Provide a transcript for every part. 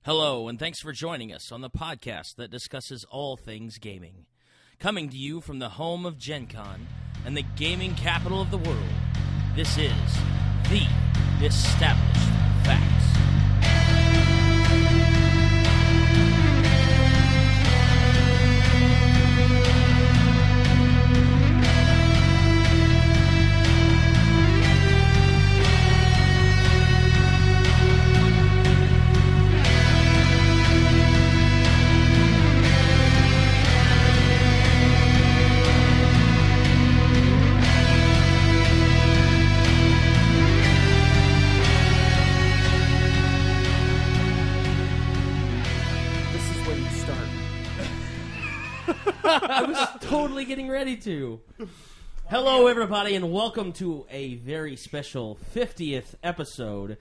Hello, and thanks for joining us on the podcast that discusses all things gaming. Coming to you from the home of Gen Con and the gaming capital of the world, this is The Established Facts. I was totally getting ready to. Hello, everybody, and welcome to a very special 50th episode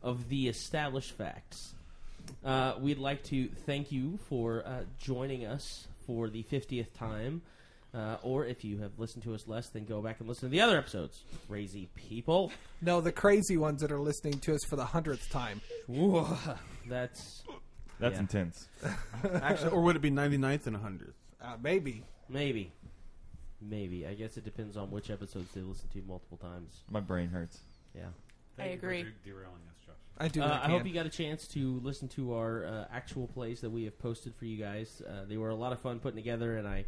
of The Established Facts. We'd like to thank you for joining us for the 50th time. Or if you have listened to us less, then go back and listen to the other episodes. Crazy people. No, the crazy ones that are listening to us for the 100th time. Ooh, that's yeah. intense. Actually, or would it be 99th and 100th? Maybe. Maybe. I guess it depends on which episodes they listen to multiple times. My brain hurts. Yeah. I agree. Derailing us, Josh. I do. I hope you got a chance to listen to our actual plays that we have posted for you guys. They were a lot of fun putting together, and I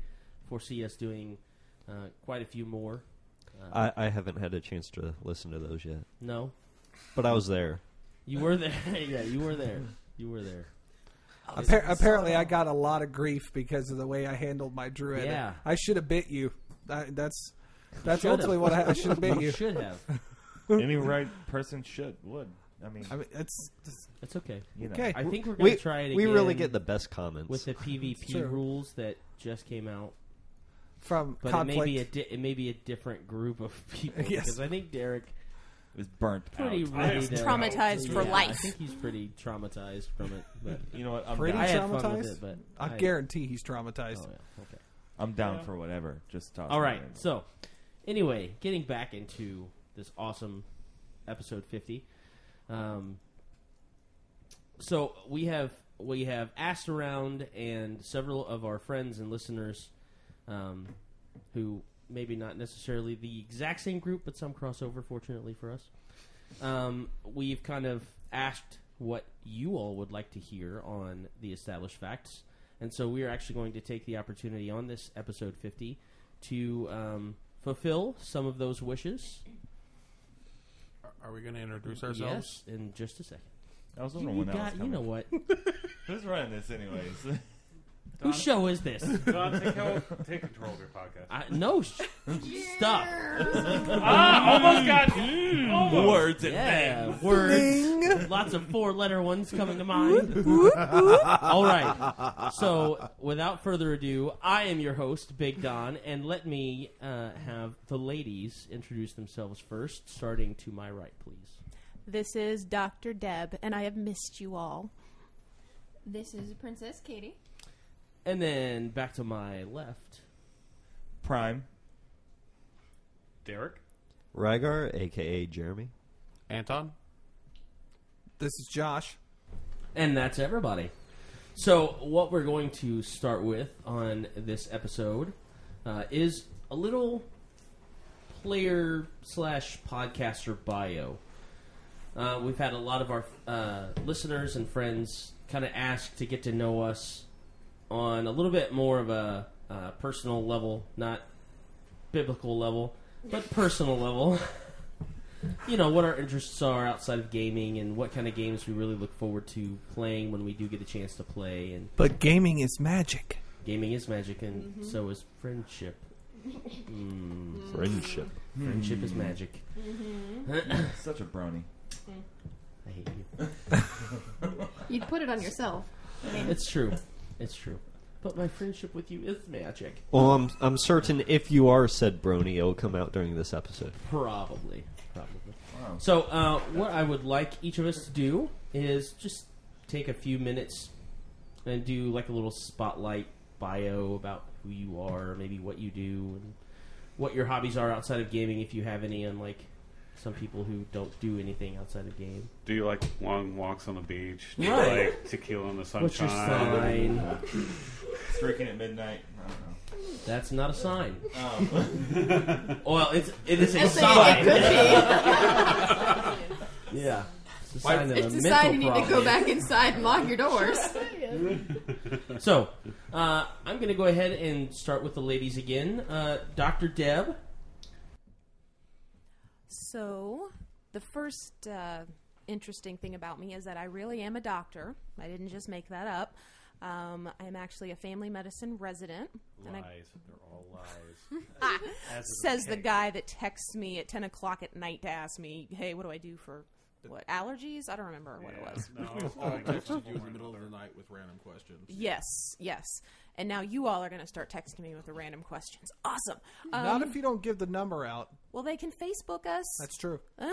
foresee us doing quite a few more. I haven't had a chance to listen to those yet. No? But I was there. You were there. Yeah, you were there. You were there. Apparently, I got a lot of grief because of the way I handled my druid. Yeah. I should have bit you. That's Should've. ultimately what I should have bit You you. should have. Any right person would. I mean, it's It's okay. you know. okay. I think we're going to try it again. We really get the best comments. with the PvP True. rules that just came out. From But conflict. it may be a different group of people. Yes. Because I think Derek It was burnt pretty out. ready to... Traumatized for Yeah, life. I think he's pretty traumatized from it. But You know what? I'm Pretty down. I had fun traumatized? with it, but I guarantee he's traumatized. Oh, yeah. Okay. I'm down for whatever. Just toss All it right. in. So, anyway, getting back into this awesome episode 50. So we have asked around, and several of our friends and listeners, who maybe not necessarily the exact same group, but some crossover, fortunately for us. We've kind of asked what you all would like to hear on the established facts. And so we are actually going to take the opportunity on this episode 50 to fulfill some of those wishes. Are we going to introduce ourselves? Yes, in just a second. I was wondering when that was You coming. know what? Who's running this anyways? Whose show is this? Don, take control of your podcast. No, stop. Almost got Words and Yeah, names. words. Lots of four-letter ones coming to mind. All right. So, without further ado, I am your host, Big Don, and let me have the ladies introduce themselves first, starting to my right, please. This is Dr. Deb, and I have missed you all. This is Princess Katie. And then back to my left. Prime. Derek. Rygar, a.k.a. Jeremy. Anton? This is Josh. And that's everybody. So, what we're going to start with on this episode is a little player/podcaster bio. We've had a lot of our listeners and friends kind of ask to get to know us on a little bit more of a personal level, not biblical level, but personal level. You know, what our interests are outside of gaming and what kind of games we really look forward to playing when we do get a chance to play. And But gaming is magic. gaming is magic, and so is friendship. Friendship. Friendship is magic. Such a brony. I hate you. You'd put it on yourself. It's true. It's true. But my friendship with you is magic. Well, I'm certain if you are said brony, it'll come out during this episode. Probably. Wow. So, what I would like each of us to do is just take a few minutes and do like a little spotlight bio about who you are, maybe what you do, and what your hobbies are outside of gaming, if you have any, and like some people who don't do anything outside of game. Do you like long walks on the beach? Do you Right. like tequila in the sunshine? What's your sign? Streaking at midnight. I don't know. That's not a sign. Oh. Well, it is a I'll say sign. it could Yeah. It's a sign of be. It's a a mental sign you need to problem. go back inside and lock your doors. So, I'm going to go ahead and start with the ladies again. Dr. Deb. So, the first interesting thing about me is that I really am a doctor. I didn't just make that up. I'm actually a family medicine resident. Lies. They're all lies. Says the guy that texts me at 10 o'clock at night to ask me, hey, what do I do for, allergies? I don't remember what it was. No, I texted you in the middle of the night with random questions. Yes. And now you all are going to start texting me with the random questions. Awesome. Not if you don't give the number out. Well, they can Facebook us. That's true. All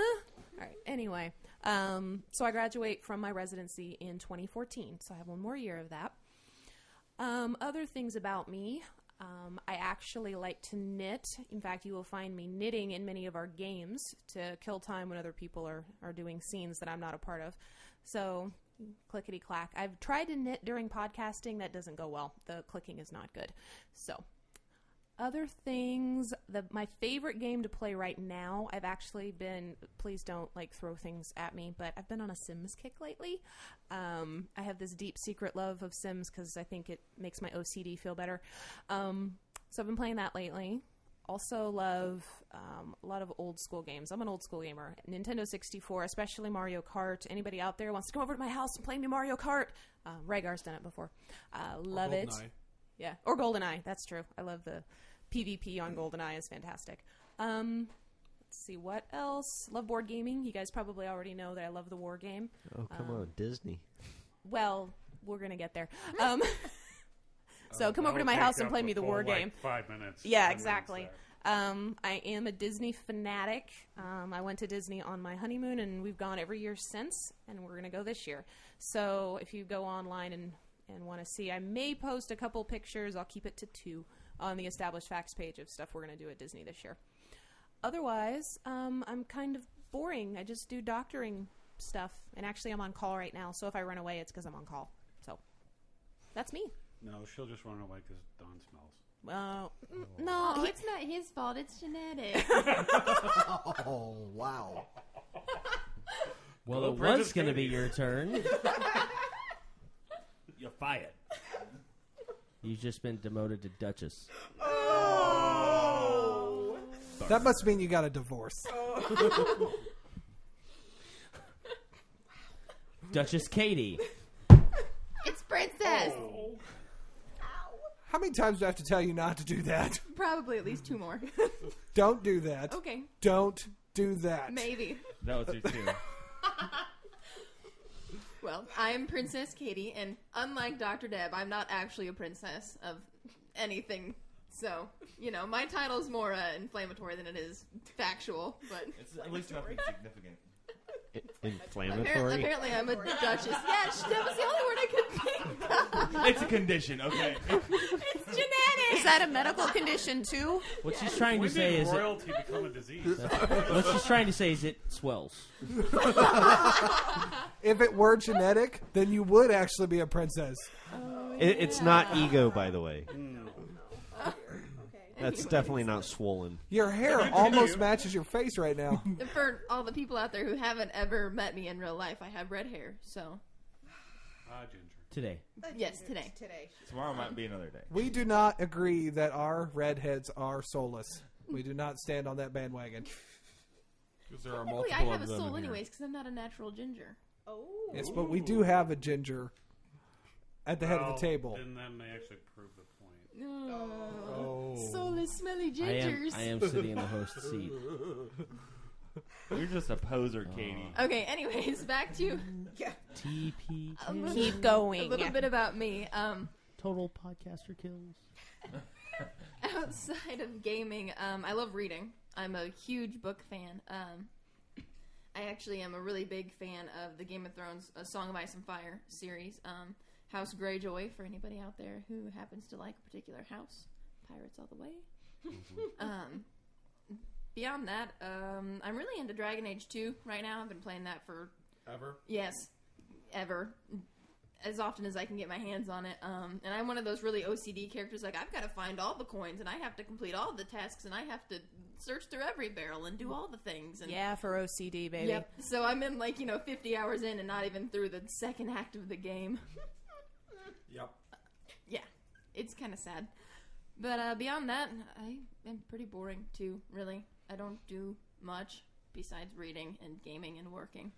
right. Anyway, so I graduate from my residency in 2014, so I have one more year of that. Other things about me, I actually like to knit. In fact, you will find me knitting in many of our games to kill time when other people are doing scenes that I'm not a part of. So, clickety-clack. I've tried to knit during podcasting. That doesn't go well. The clicking is not good. So, other things, my favorite game to play right now, I've actually been, please don't throw things at me, but I've been on a Sims kick lately. I have this deep secret love of Sims because I think it makes my OCD feel better. So I've been playing that lately. Also love a lot of old school games. I'm an old school gamer. Nintendo 64, especially Mario Kart. Anybody out there wants to come over to my house and play me Mario Kart? Rhaegar's done it before. Love it. Yeah, or GoldenEye. That's true. I love the PvP on GoldenEye is fantastic. Let's see, what else? Love board gaming. You guys probably already know that I love the war game. Oh, come on, Disney. Well, we're going to get there. So come over to my house and play me the war game. 5 minutes. Yeah, exactly. I am a Disney fanatic. I went to Disney on my honeymoon, and we've gone every year since, and we're going to go this year. So if you go online and want to see, I may post a couple pictures. I'll keep it to 2 on the Established Facts page of stuff we're going to do at Disney this year. Otherwise, I'm kind of boring. I just do doctoring stuff, and actually I'm on call right now, so if I run away, it's because I'm on call. So that's me. No, she'll just run away because Don smells. No, Oh, it's not his fault. It's genetic. Oh, wow. Well, Hello, it was Princess going to be Katie. your turn. You're fired. You've just been demoted to Duchess. That must mean you got a divorce. Duchess Katie. It's Princess. How many times do I have to tell you not to do that? Probably at least 2 more. Don't do that. Okay, Don't do that. maybe. That was your 2. Well, I'm Princess Katie, and unlike Dr. Deb, I'm not actually a princess of anything. So, my title's more inflammatory than it is factual, but It's at least nothing significant. Inflammatory? apparently I'm a duchess. Yeah, that was the only word I could think of. It's a condition, okay? It's genetic. is that a medical condition too? What she's trying to When say did is royalty become a disease? what she's trying to say is it swells. If it were genetic, then you would actually be a princess. It's not ego, by the way. That's Anyways. definitely not swollen. Your hair almost matches your face right now. For all the people out there who haven't ever met me in real life, I have red hair. So, Ginger. Today. yes, today. Tomorrow might be another day. We do not agree that our redheads are soulless. We do not stand on that bandwagon. Because there are Technically, multiple I have a of them soul in here. anyways because I'm not a natural ginger. Yes, but we do have a ginger at the head of the table. And then they actually prove the point. Oh. Soulless, smelly I gingers. am sitting in the host seat. You're just a poser, Katie. Okay, anyways, back to TP. Keep a going. little bit about me. Total podcaster kills. Outside of gaming, I love reading. I'm a huge book fan. I actually am a really big fan of the Game of Thrones A Song of Ice and Fire series. House Greyjoy, for anybody out there who happens to like a particular house. Pirates all the way. beyond that, I'm really into Dragon Age 2 right now. I've been playing that for Ever? Yes, ever. As often as I can get my hands on it. And I'm one of those really OCD characters, like, I've got to find all the coins, and I have to complete all the tasks, and I have to search through every barrel and do all the things. And Yeah, for OCD, baby. Yep. So I'm in, 50 hours in and not even through the second act of the game. Yep. Yeah, it's kind of sad. But beyond that, I am pretty boring, too, really. I don't do much besides reading and gaming and working.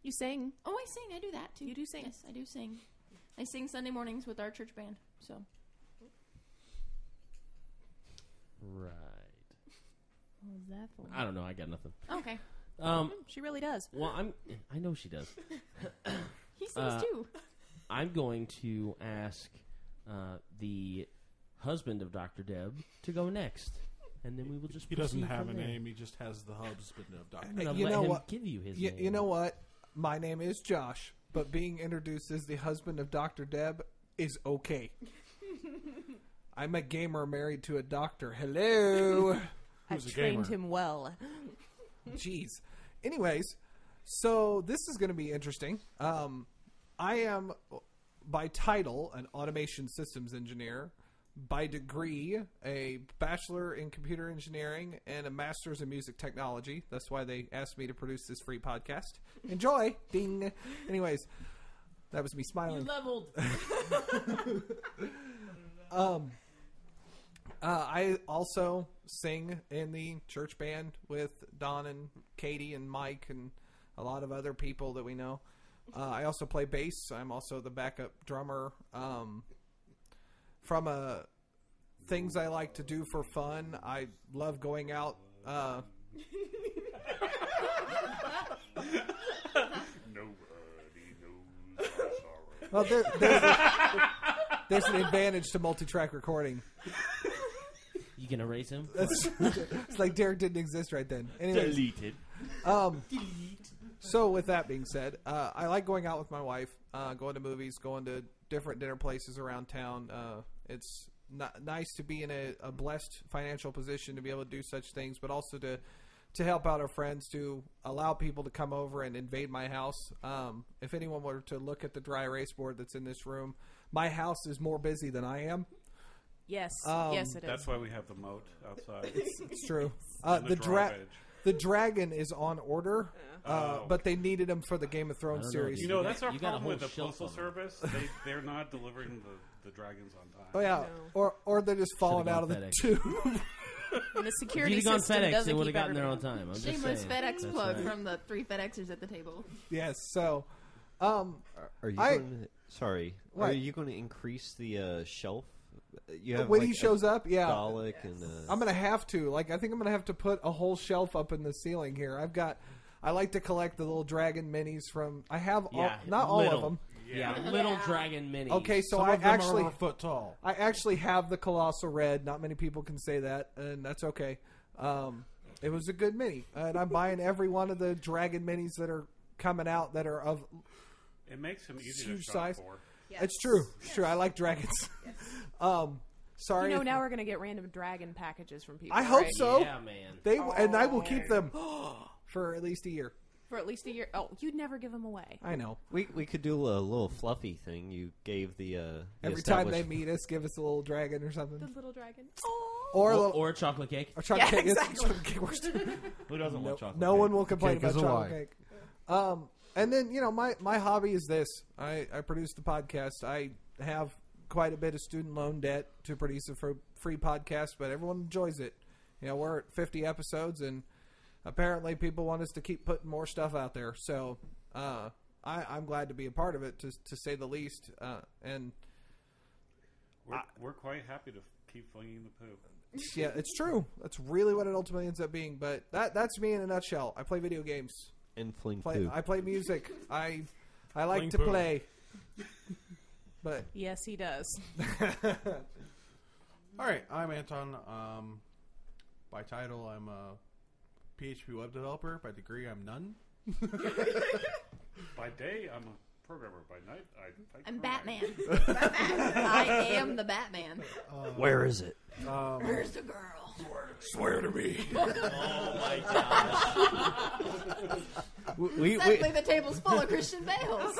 You sing. Oh, I sing. I do that, too. You do sing. Yes, I do sing. I sing Sunday mornings with our church band, so. Right. What was that for? I don't know. I got nothing. Okay. She really does. Well, I know she does. He sings, too. I'm going to ask the husband of Dr. Deb to go next. And then we will just He doesn't proceed have a from there. name. He just has the husband of Dr. I'm gonna You let know him what? give you his You name. know what? My name is Josh, but being introduced as the husband of Dr. Deb is okay. I'm a gamer married to a doctor. Hello. I've Who's a trained gamer? him well. Jeez. Anyways, so this is going to be interesting. I am, by title, an automation systems engineer. By degree, a bachelor in computer engineering and a master's in music technology. That's why they asked me to produce this free podcast. Enjoy! Ding! Anyways, that was me You smiling. leveled. I also sing in the church band with Don and Katie and Mike and a lot of other people that we know. I also play bass. I'm also the backup drummer. From things I like to do for fun, I love going out. Nobody knows our sorrow. Well, there's an advantage to multi-track recording. You can erase him? It's like Derek didn't exist right then. Anyways, Deleted. So with that being said, I like going out with my wife, going to movies, going to different dinner places around town. It's nice to be in a blessed financial position to be able to do such things, but also to help out our friends, to allow people to come over and invade my house. If anyone were to look at the dry erase board that's in this room, my house is more busy than I am. Yes. Yes, it is. That's why we have the moat outside. It's true. And the drive edge. The dragon is on order, but they needed him for the Game of I Thrones don't know. series. You know, that's our You got a problem with the whole shelf Postal of them. Service. They're not delivering the dragons on time. Oh yeah, or they're just falling out of gone the FedEx. tube. And the If security you'd gone system FedEx, doesn't they would keep have gotten there on everybody. time. I'm just Shameless saying. FedEx That's plug right. from the 3 FedExers at the table. Yes. So, Are you I- going to, sorry, What? are you going to increase the shelf? You have when like he shows up, yeah, Dalek and I'm gonna have to. Like, I think I'm gonna have to put a whole shelf up in the ceiling here. I like to collect the little dragon minis from. I have Yeah, not all little. of them. Yeah, little dragon minis. Okay, so Some I of them actually are a foot tall. I actually have the Colossal Red. Not many people can say that, and that's okay. It was a good mini, and I'm buying every one of the dragon minis that are coming out that are of. It makes him easy to Huge shop size. for. Yes. It's true. It's true. I like dragons. Sorry. You know, if- now we're going to get random dragon packages from people. I hope right? so. Yeah, man. And I will keep them for at least a year. For at least a year. Oh, you'd never give them away. I know. we could do a little fluffy thing. You gave the Every time they meet us, give us a little dragon or something, The little dragon. Oh. or a little Or a chocolate cake. or chocolate Yeah, cake. Yes, exactly. chocolate cake works too. Who doesn't No, want chocolate? no cake? one will complain Cake about is a chocolate lie. cake. And then my hobby is this. I produce the podcast. I have quite a bit of student loan debt to produce a free podcast, but everyone enjoys it. You know, we're at 50 episodes, and apparently people want us to keep putting more stuff out there. So I'm glad to be a part of it, to say the least. And We're quite happy to keep flinging the poo. yeah, it's true. That's really what it ultimately ends up being. But that's me in a nutshell. I play video games. and fling poo. I play music. I like Fling to poo. play. But Yes, he does. All right, I'm Anton. By title, I'm a PHP web developer. By degree, I'm none. By day, I'm a programmer. By night, I fight I'm crime. Batman. I am the Batman. Where is it? Where's the girl? Swear to me. Oh my gosh. Suddenly the table's full of Christian Bales.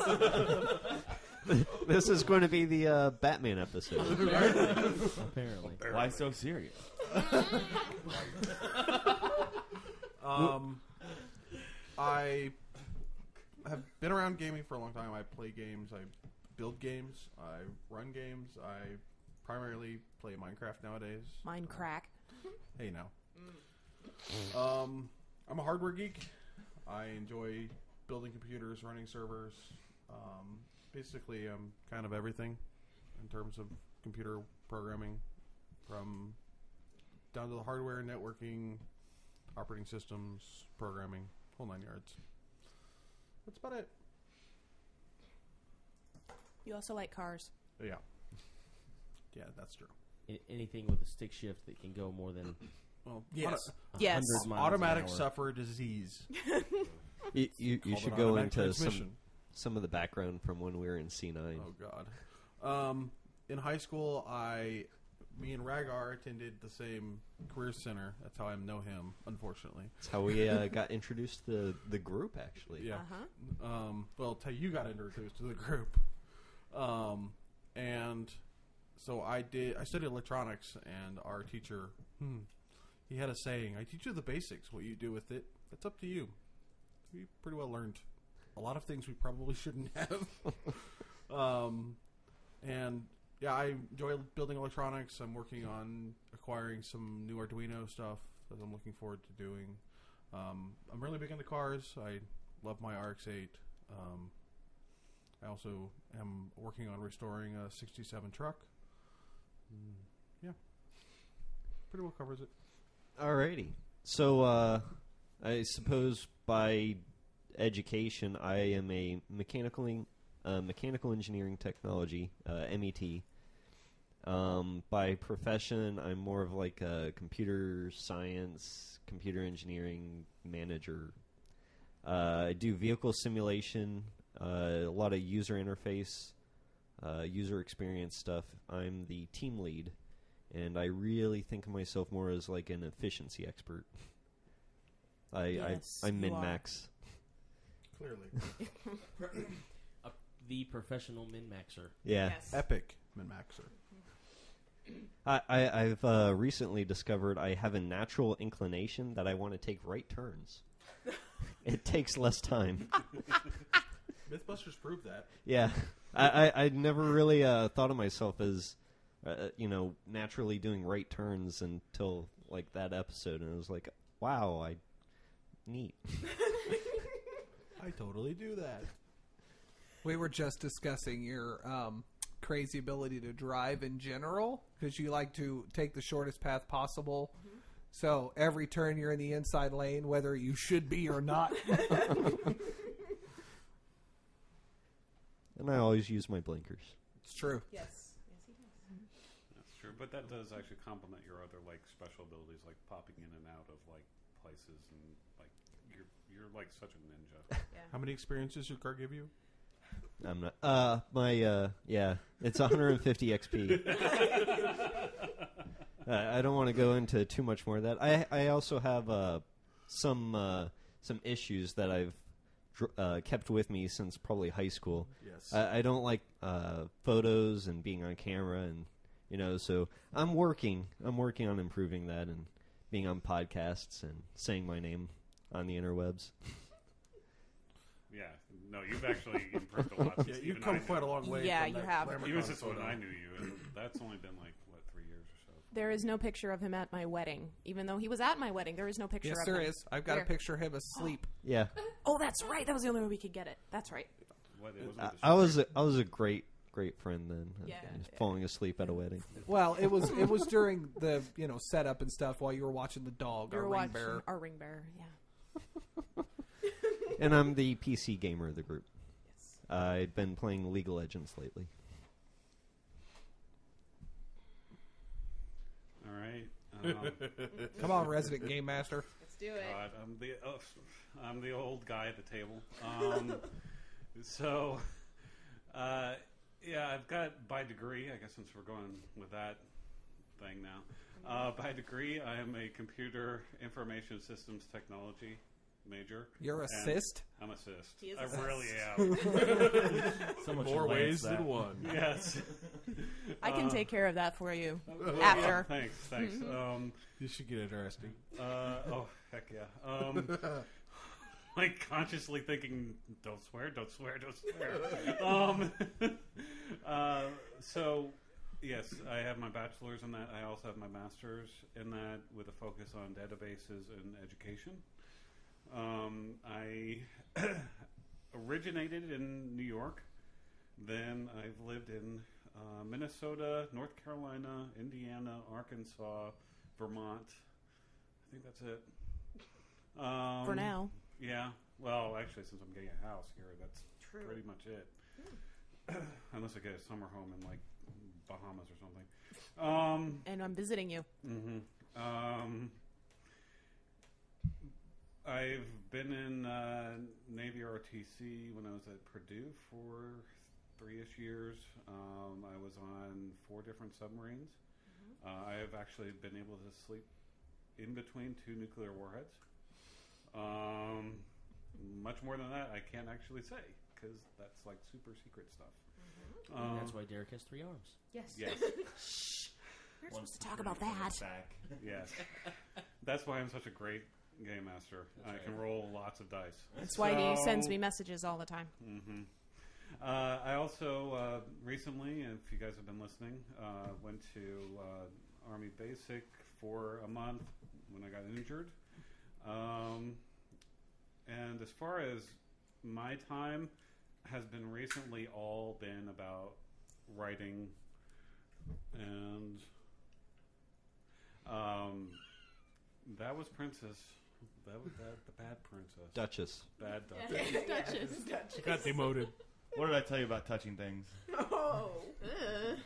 This is going to be the Batman episode. Apparently. Why so serious? I have been around gaming for a long time. I play games. I build games. I run games. I primarily play Minecraft nowadays. Minecraft. Hey now. I'm a hardware geek. I enjoy building computers, running servers. Basically, I'm kind of everything in terms of computer programming, from down to the hardware, networking, operating systems, programming, whole 9 yards. That's about it. You also like cars. Yeah. Yeah, that's true. Anything with a stick shift that can go more than Well, Yes. Yes. 100 miles automatic an hour. suffer disease. You Called should an go automatic into transmission. some of the background from when we were in C9. Oh God. In high school, me and Ragar attended the same career center. That's how I know him. Unfortunately, That's how we got introduced to the group, actually. yeah. Uh-huh. Well, tell you got introduced to the group, and so I studied electronics, and our teacher, he had a saying: "I teach you the basics. What you do with it, that's up to you." We pretty well learned a lot of things we probably shouldn't have. And yeah, I enjoy building electronics. I'm working on acquiring some new Arduino stuff that I'm looking forward to doing. I'm really big into cars. I love my RX-8. I also am working on restoring a 67 truck. Yeah. Pretty well covers it. Alrighty. So, I suppose by education, I am a mechanical engineering technology, MET. By profession, I'm more of like a computer science, computer engineering manager. I do vehicle simulation, a lot of user interface, user experience stuff. I'm the team lead, and I really think of myself more as like an efficiency expert. Yes, I you min-max. Clearly. the professional min-maxer. Yeah. Yes. Epic min-maxer. I've recently discovered I have a natural inclination that I want to take right turns. It takes less time. Mythbusters proved that. Yeah. I never really thought of myself as, naturally doing right turns until, like, that episode. And it was like, wow, neat. I totally do that. We were just discussing your crazy ability to drive in general, because you like to take the shortest path possible. Mm-hmm. So every turn you're in the inside lane, whether you should be or not. And I always use my blinkers. It's true. Yes. Yes, he does. That's true, but that does actually complement your other like special abilities, like popping in and out of like places, and like you're like such a ninja. How many experiences your car give you? I'm not. It's 150 XP. I don't want to go into too much more of that. I also have some issues that I've kept with me since probably high school. Yes. I don't like photos and being on camera, and so I'm working on improving that and being on podcasts and saying my name on the interwebs. Yeah, no, you've actually improved a lot. Yeah, since you've even come I quite knew a long way. Yeah, from you that have. glamour Even con since when photo. I knew you, and that's only been like 3 years or so. There is no picture of him at my wedding, even though he was at my wedding. There is no picture Yes, of there him. is. I've got Where? a picture of him asleep. Yeah, Oh, that's right. That was the only way we could get it. That's right. What, it wasn't I was a great friend then. Yeah. Just falling asleep at a wedding. Well, it was during the setup and stuff while you were watching the dog, You our were ring watching bearer. our ring bearer. Yeah. And I'm the PC gamer of the group. Yes. I've been playing League of Legends lately. All right. Come on, resident game master. Let's do it. God, I'm the old guy at the table. Yeah, I've got by degree. I guess since we're going with that, thing now. By degree, I am a computer information systems technology major. You're and assist? I'm assist. He is I assist. really am. Someone More should ways lance that. than one. Yes. I can take care of that for you Yeah, after. thanks. This should get interesting. Oh, heck yeah. Like consciously thinking, don't swear. So, yes, I have my bachelor's in that. I also have my master's in that with a focus on databases and education. I originated in New York. Then I've lived in Minnesota, North Carolina, Indiana, Arkansas, Vermont. I think that's it. For now. Yeah. Well, actually, since I'm getting a house here, that's pretty much it. Unless I get a summer home in, like, Bahamas or something. And I'm visiting you. Mm-hmm. I've been in Navy ROTC when I was at Purdue for 3-ish years. I was on 4 different submarines. I have actually been able to sleep in between 2 nuclear warheads. Much more than that, I can't actually say because that's like super secret stuff. That's why Derek has 3 arms. Yes. Yes. We're supposed to talk about that. Yes. That's why I'm such a great game master. I can roll lots of dice. That's why he sends me messages all the time. Mm-hmm. I also recently, if you guys have been listening, went to Army Basic for a month when I got injured. And as far as my time has been recently all been about writing and that was Princess. That was the bad princess. Duchess. Bad Duchess. She got demoted. What did I tell you about touching things? Oh.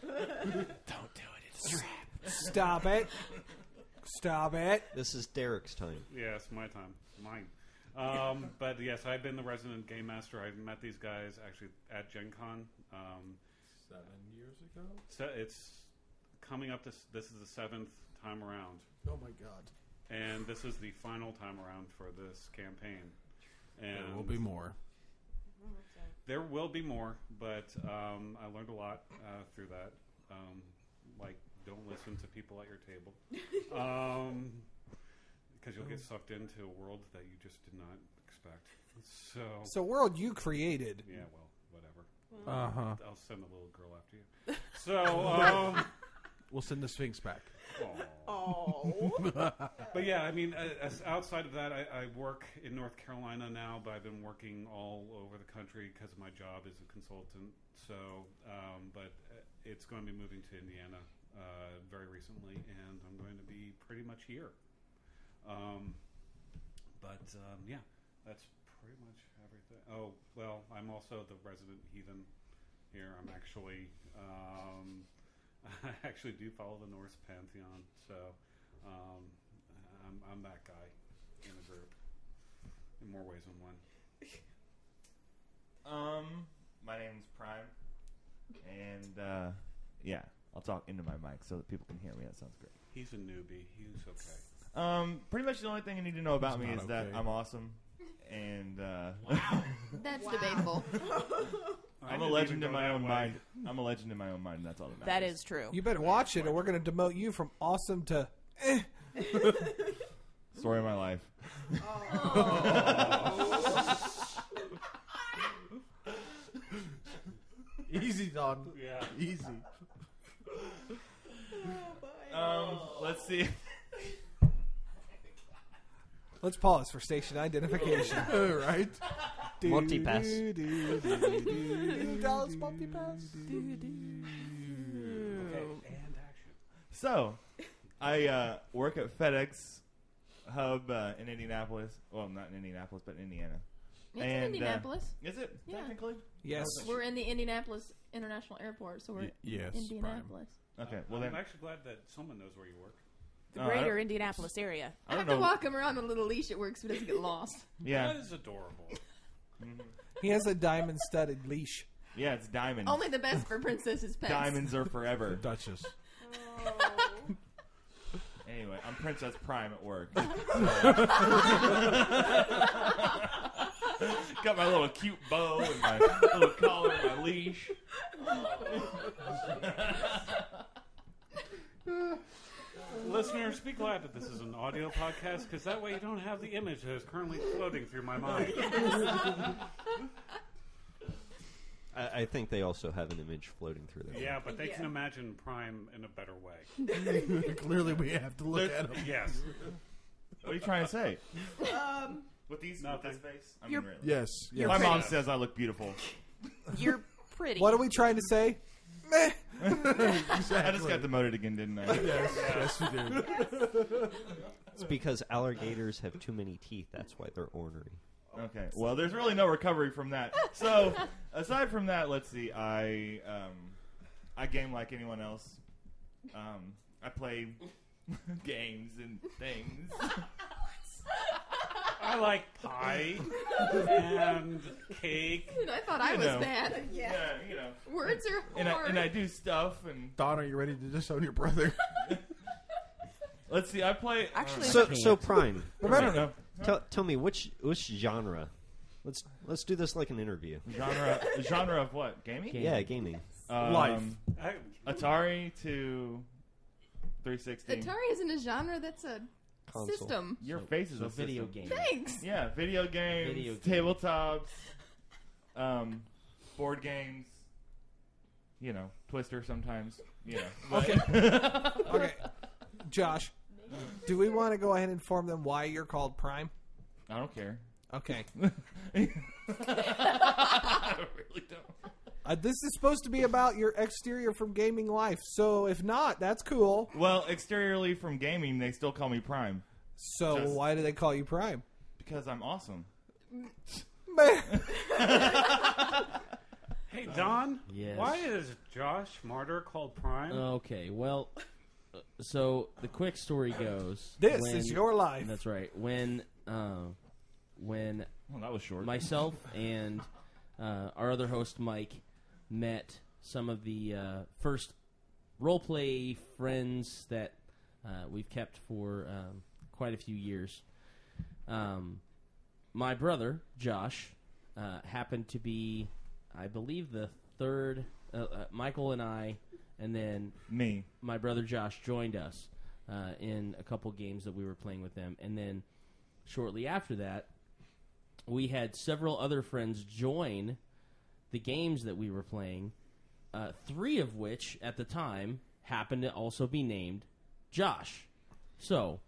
Don't do it. It's a trap. Stop it. Stop it. This is Derek's time. Yeah, it's my time. Mine. But yes, I've been the resident game master. I've met these guys actually at Gen Con. 7 years ago? So it's coming up. This is the 7th time around. Oh my god. And this is the final time around for this campaign. And There will be more. There will be more, but I learned a lot through that. Like, don't listen to people at your table. Because you'll get sucked into a world that you just did not expect. So world you created. Yeah, well, whatever. Uh-huh. I'll send a little girl after you. So, we'll send the Sphinx back. Oh. But yeah, I mean, as outside of that, I work in North Carolina now, but I've been working all over the country because my job is a consultant. So, but it's going to be moving to Indiana very recently, and I'm going to be pretty much here. Yeah, that's pretty much everything. Oh, well, I'm also the resident heathen here. I'm actually, I actually do follow the Norse pantheon, so I'm that guy in the group in more ways than one. My name's Prime, and yeah, I'll talk into my mic so that people can hear me. That sounds great. He's a newbie. He's okay. Pretty much the only thing you need to know about He's me not is that okay. I'm awesome, and That's debatable. I'm a legend in my own mind. I'm a legend in my own mind, and that's all that matters. That is true. You better watch it, or we're going to demote you from awesome to. Story of my life. Easy, Don. Yeah. Easy. Let's see. Let's pause for station identification. Right? Multi-pass. Dallas multi-pass. And action. So, I work at FedEx Hub in Indianapolis. Well, not in Indianapolis, but in Indiana. It's in Indianapolis. Is it, Yeah. technically? Yes. We're in the Indianapolis International Airport, so we're yes, Indianapolis. Okay, well I'm then. actually glad that someone knows where you work. The I greater don't- Indianapolis area. I have to walk him around on a little leash at work so he doesn't get lost. Yeah. That is adorable. He has a diamond-studded leash. Yeah, it's diamonds. Only the best for princesses' pets. Diamonds are forever. Duchess. Anyway, I'm Princess Prime at work. Got my little cute bow and my little collar and my leash. Listeners, be glad that this is an audio podcast, because that way you don't have the image that is currently floating through my mind. I think they also have an image floating through there. Yeah, but they can imagine Prime in a better way. Clearly, we have to look at him. Yes. What are you trying to say? With this face? I mean, really. Yes. My mom says I look beautiful. You're pretty. What are we trying to say? Meh. I just got demoted again, didn't I? Yes, you did. It's because alligators have too many teeth. That's why they're ornery. Okay. Well, there's really no recovery from that. So, aside from that, let's see. I game like anyone else. I play games and things. I like pie and cake. I thought I was bad. Yeah, you know. Words are hard. And I do stuff. And Don, are you ready to disown your brother? let's see. I play. Actually, So Prime, Remember, tell me which genre. Let's do this like an interview. genre of what? Gaming? Yeah, gaming. Life. Atari to 360. Atari isn't a genre, that's a Console. system. Your face is a video system. game. Thanks. Yeah, video games, tabletops, board games. You know, Twister sometimes. You know. Okay, Josh, do we want to go ahead and inform them why you're called Prime? I don't care. Okay. I really don't. This is supposed to be about your exterior from gaming life, so if not, that's cool. Well, exteriorly from gaming, they still call me Prime. So why do they call you Prime? Because I'm awesome. Hey, Don. Yes. Why is Josh Martyr called Prime? Okay, well, so the quick story goes. This is your life. That's right. When Well, that was short. myself and our other host Mike met some of the first roleplay friends that we've kept for quite a few years. My brother Josh happened to be, I believe, the third. Michael and I, and then me. My brother Josh joined us in a couple games that we were playing with them, and then shortly after that, we had several other friends join the games that we were playing, 3 of which, at the time, happened to also be named Josh. So,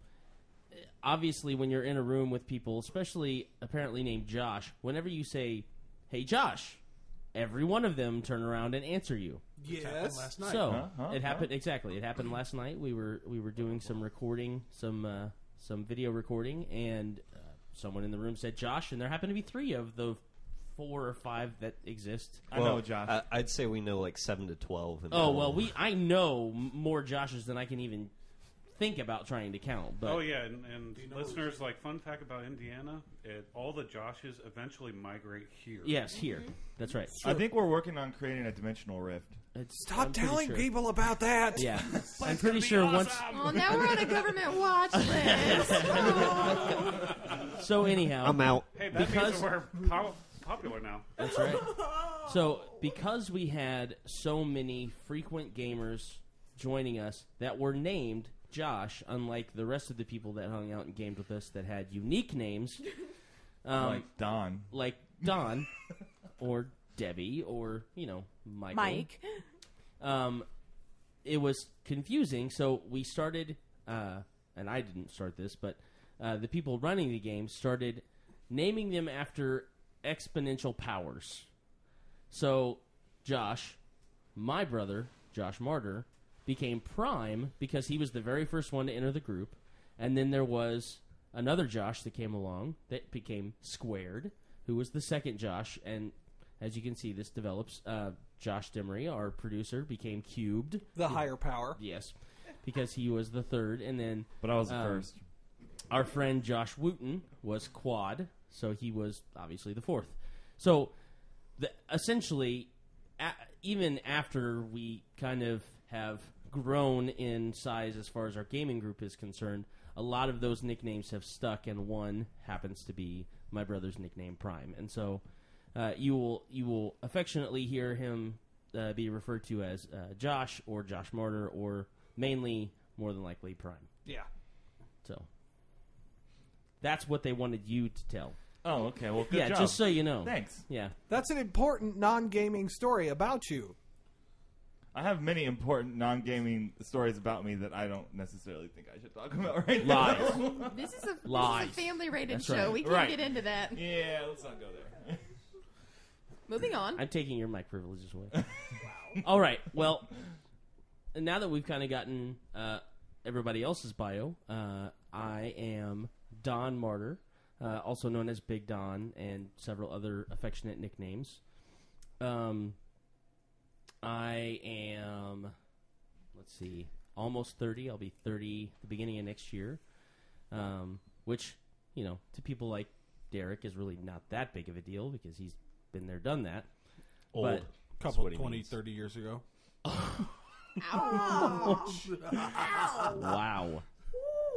obviously, when you're in a room with people, especially apparently named Josh, whenever you say, "Hey, Josh," every one of them turn around and answer you. Yes. Last night. So, it happened, exactly. It happened last night. We were doing some recording, some video recording, and someone in the room said Josh, and there happened to be 3 of the 4 or 5 that exist. I know Josh. I'd say we know like 7 to 12. Oh, well, I know more Joshes than I can even think about trying to count. But Oh, yeah, and listeners, like, fun fact about Indiana, all the Joshes eventually migrate here. yes, here. That's right. I think we're working on creating a dimensional rift. Stop I'm pretty telling sure. people about that. Yeah. I'm pretty sure once... Oh, now we're on a government watch list. So, anyhow... I'm out. Hey, that Because- means that we're popular now. That's right. So, because we had so many frequent gamers joining us that were named Josh, unlike the rest of the people that hung out and gamed with us that had unique names, Like Don. like Don or Debbie or, Michael. Mike. It was confusing, so we started, and I didn't start this, but the people running the game started naming them after exponential powers. So, Josh, my brother, Josh Martyr, became Prime because he was the very first one to enter the group, and then there was another Josh that came along that became Squared, who was the second Josh, and as you can see, this develops. Josh Demery, our producer, became Cubed. The higher power. Yes, because he was the third, and then But I was the first. our friend Josh Wooten was Quad, so he was obviously the fourth. So, essentially, even after we kind of have grown in size as far as our gaming group is concerned, a lot of those nicknames have stuck, and one happens to be my brother's nickname, Prime. And so you will affectionately hear him be referred to as Josh or Josh Martyr, or mainly, more than likely, Prime. Yeah. So that's what they wanted you to tell. Oh, okay. Well, good Yeah, job. just so you know. Thanks. Yeah. That's an important non-gaming story about you. I have many important non-gaming stories about me that I don't necessarily think I should talk about right Lies. now. This is a Lies. family-rated That's show. right. We can't Right. get into that. Yeah, let's not go there. Moving on. I'm taking your mic privileges away. All right. Well, now that we've kind of gotten everybody else's bio, I am Don Martyr, also known as Big Don, and several other affectionate nicknames. I am, let's see, almost 30. I'll be 30 the beginning of next year, which, you know, to people like Derek is really not that big of a deal because he's been there, done that. Old. But Couple what he 20, means. 30 years ago. wow.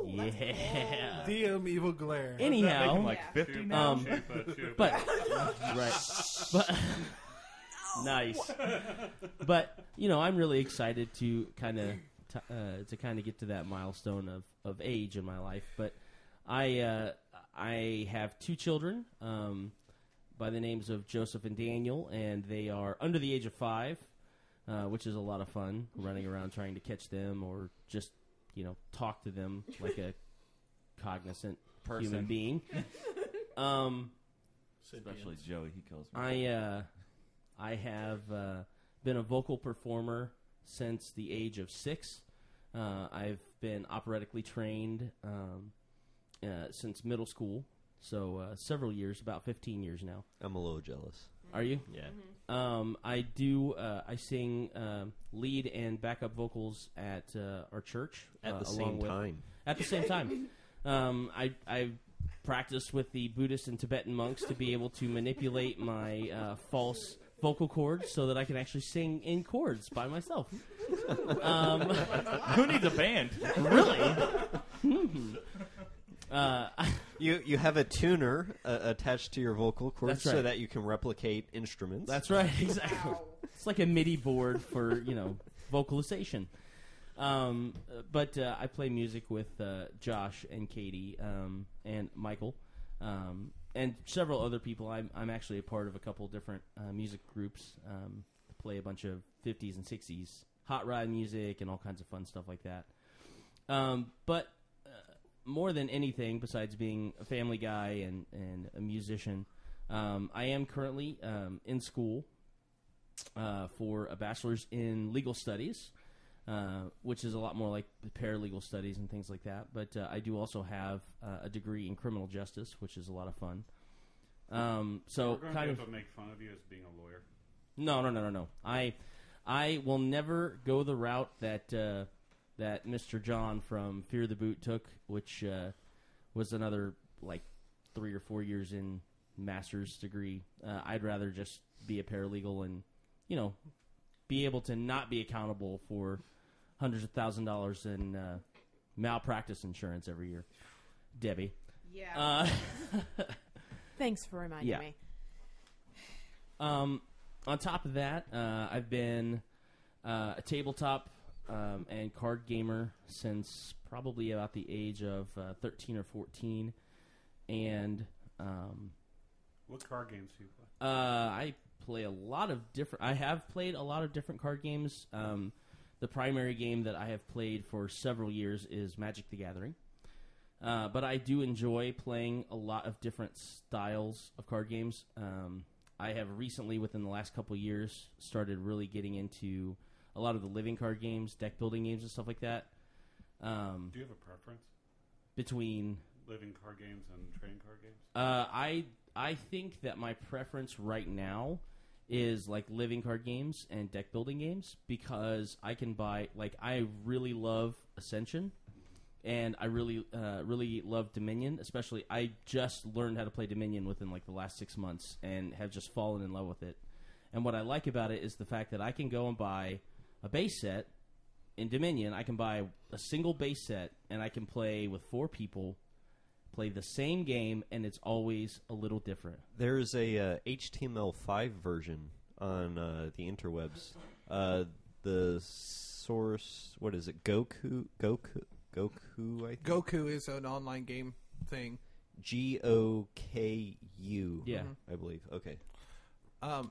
Yeah. DM Evil Glare. Does that make Anyhow, him like 50 Shoot, now? shoot. but right, but nice. But you know, I'm really excited to kind of get to that milestone of age in my life. But I have two children by the names of Joseph and Daniel, and they are under the age of 5, which is a lot of fun running around trying to catch them or just, you know, talk to them like a cognizant human being. Especially Joey, he kills me. I have been a vocal performer since the age of 6. I've been operatically trained since middle school, so several years, about 15 years now. I'm a little jealous. Are you? Yeah. I do. I sing lead and backup vocals at our church At the along same with- time. At the same time, I practiced with the Buddhist and Tibetan monks to be able to manipulate my false vocal cords so that I can actually sing in chords by myself. Who needs a band? Really? You have a tuner attached to your vocal cords That's right. so that you can replicate instruments. That's right, exactly. It's like a MIDI board for, you know, vocalization. But I play music with Josh and Katie and Michael and several other people. I'm actually a part of a couple different music groups. Play a bunch of 50s and 60s hot rod music and all kinds of fun stuff like that. But more than anything, besides being a family guy and a musician, I am currently in school for a bachelor's in legal studies, which is a lot more like paralegal studies and things like that. But I do also have a degree in criminal justice, which is a lot of fun. So We're going kind to of be able to make fun of you as being a lawyer. no. I will never go the route that that Mr. John from Fear the Boot took, which was another like 3 or 4 years in master's degree. I'd rather just be a paralegal and, you know, be able to not be accountable for hundreds of $1,000s in malpractice insurance every year. Debbie. Yeah. Thanks for reminding yeah. me. On top of that, I've been a tabletop and card gamer since probably about the age of 13 or 14. And What card games do you play? I play a lot of different. I have played a lot of different card games. The primary game that I have played for several years is Magic the Gathering. But I do enjoy playing a lot of different styles of card games. I have recently, within the last couple of years, started really getting into a lot of the living card games, deck building games, and stuff like that. Do you have a preference? Between Living card games and trading card games? I think that my preference right now is like living card games and deck building games because I can buy, like, I really love Ascension and I really love Dominion. Especially, I just learned how to play Dominion within like the last 6 months and have just fallen in love with it. And what I like about it is the fact that I can go and buy a base set in Dominion, I can buy a single base set, and I can play with 4 people, play the same game, and it's always a little different. There's a HTML5 version on the interwebs. The source, what is it? Goku, I think. Goku is an online game thing. GOKU. Yeah. I believe. Okay.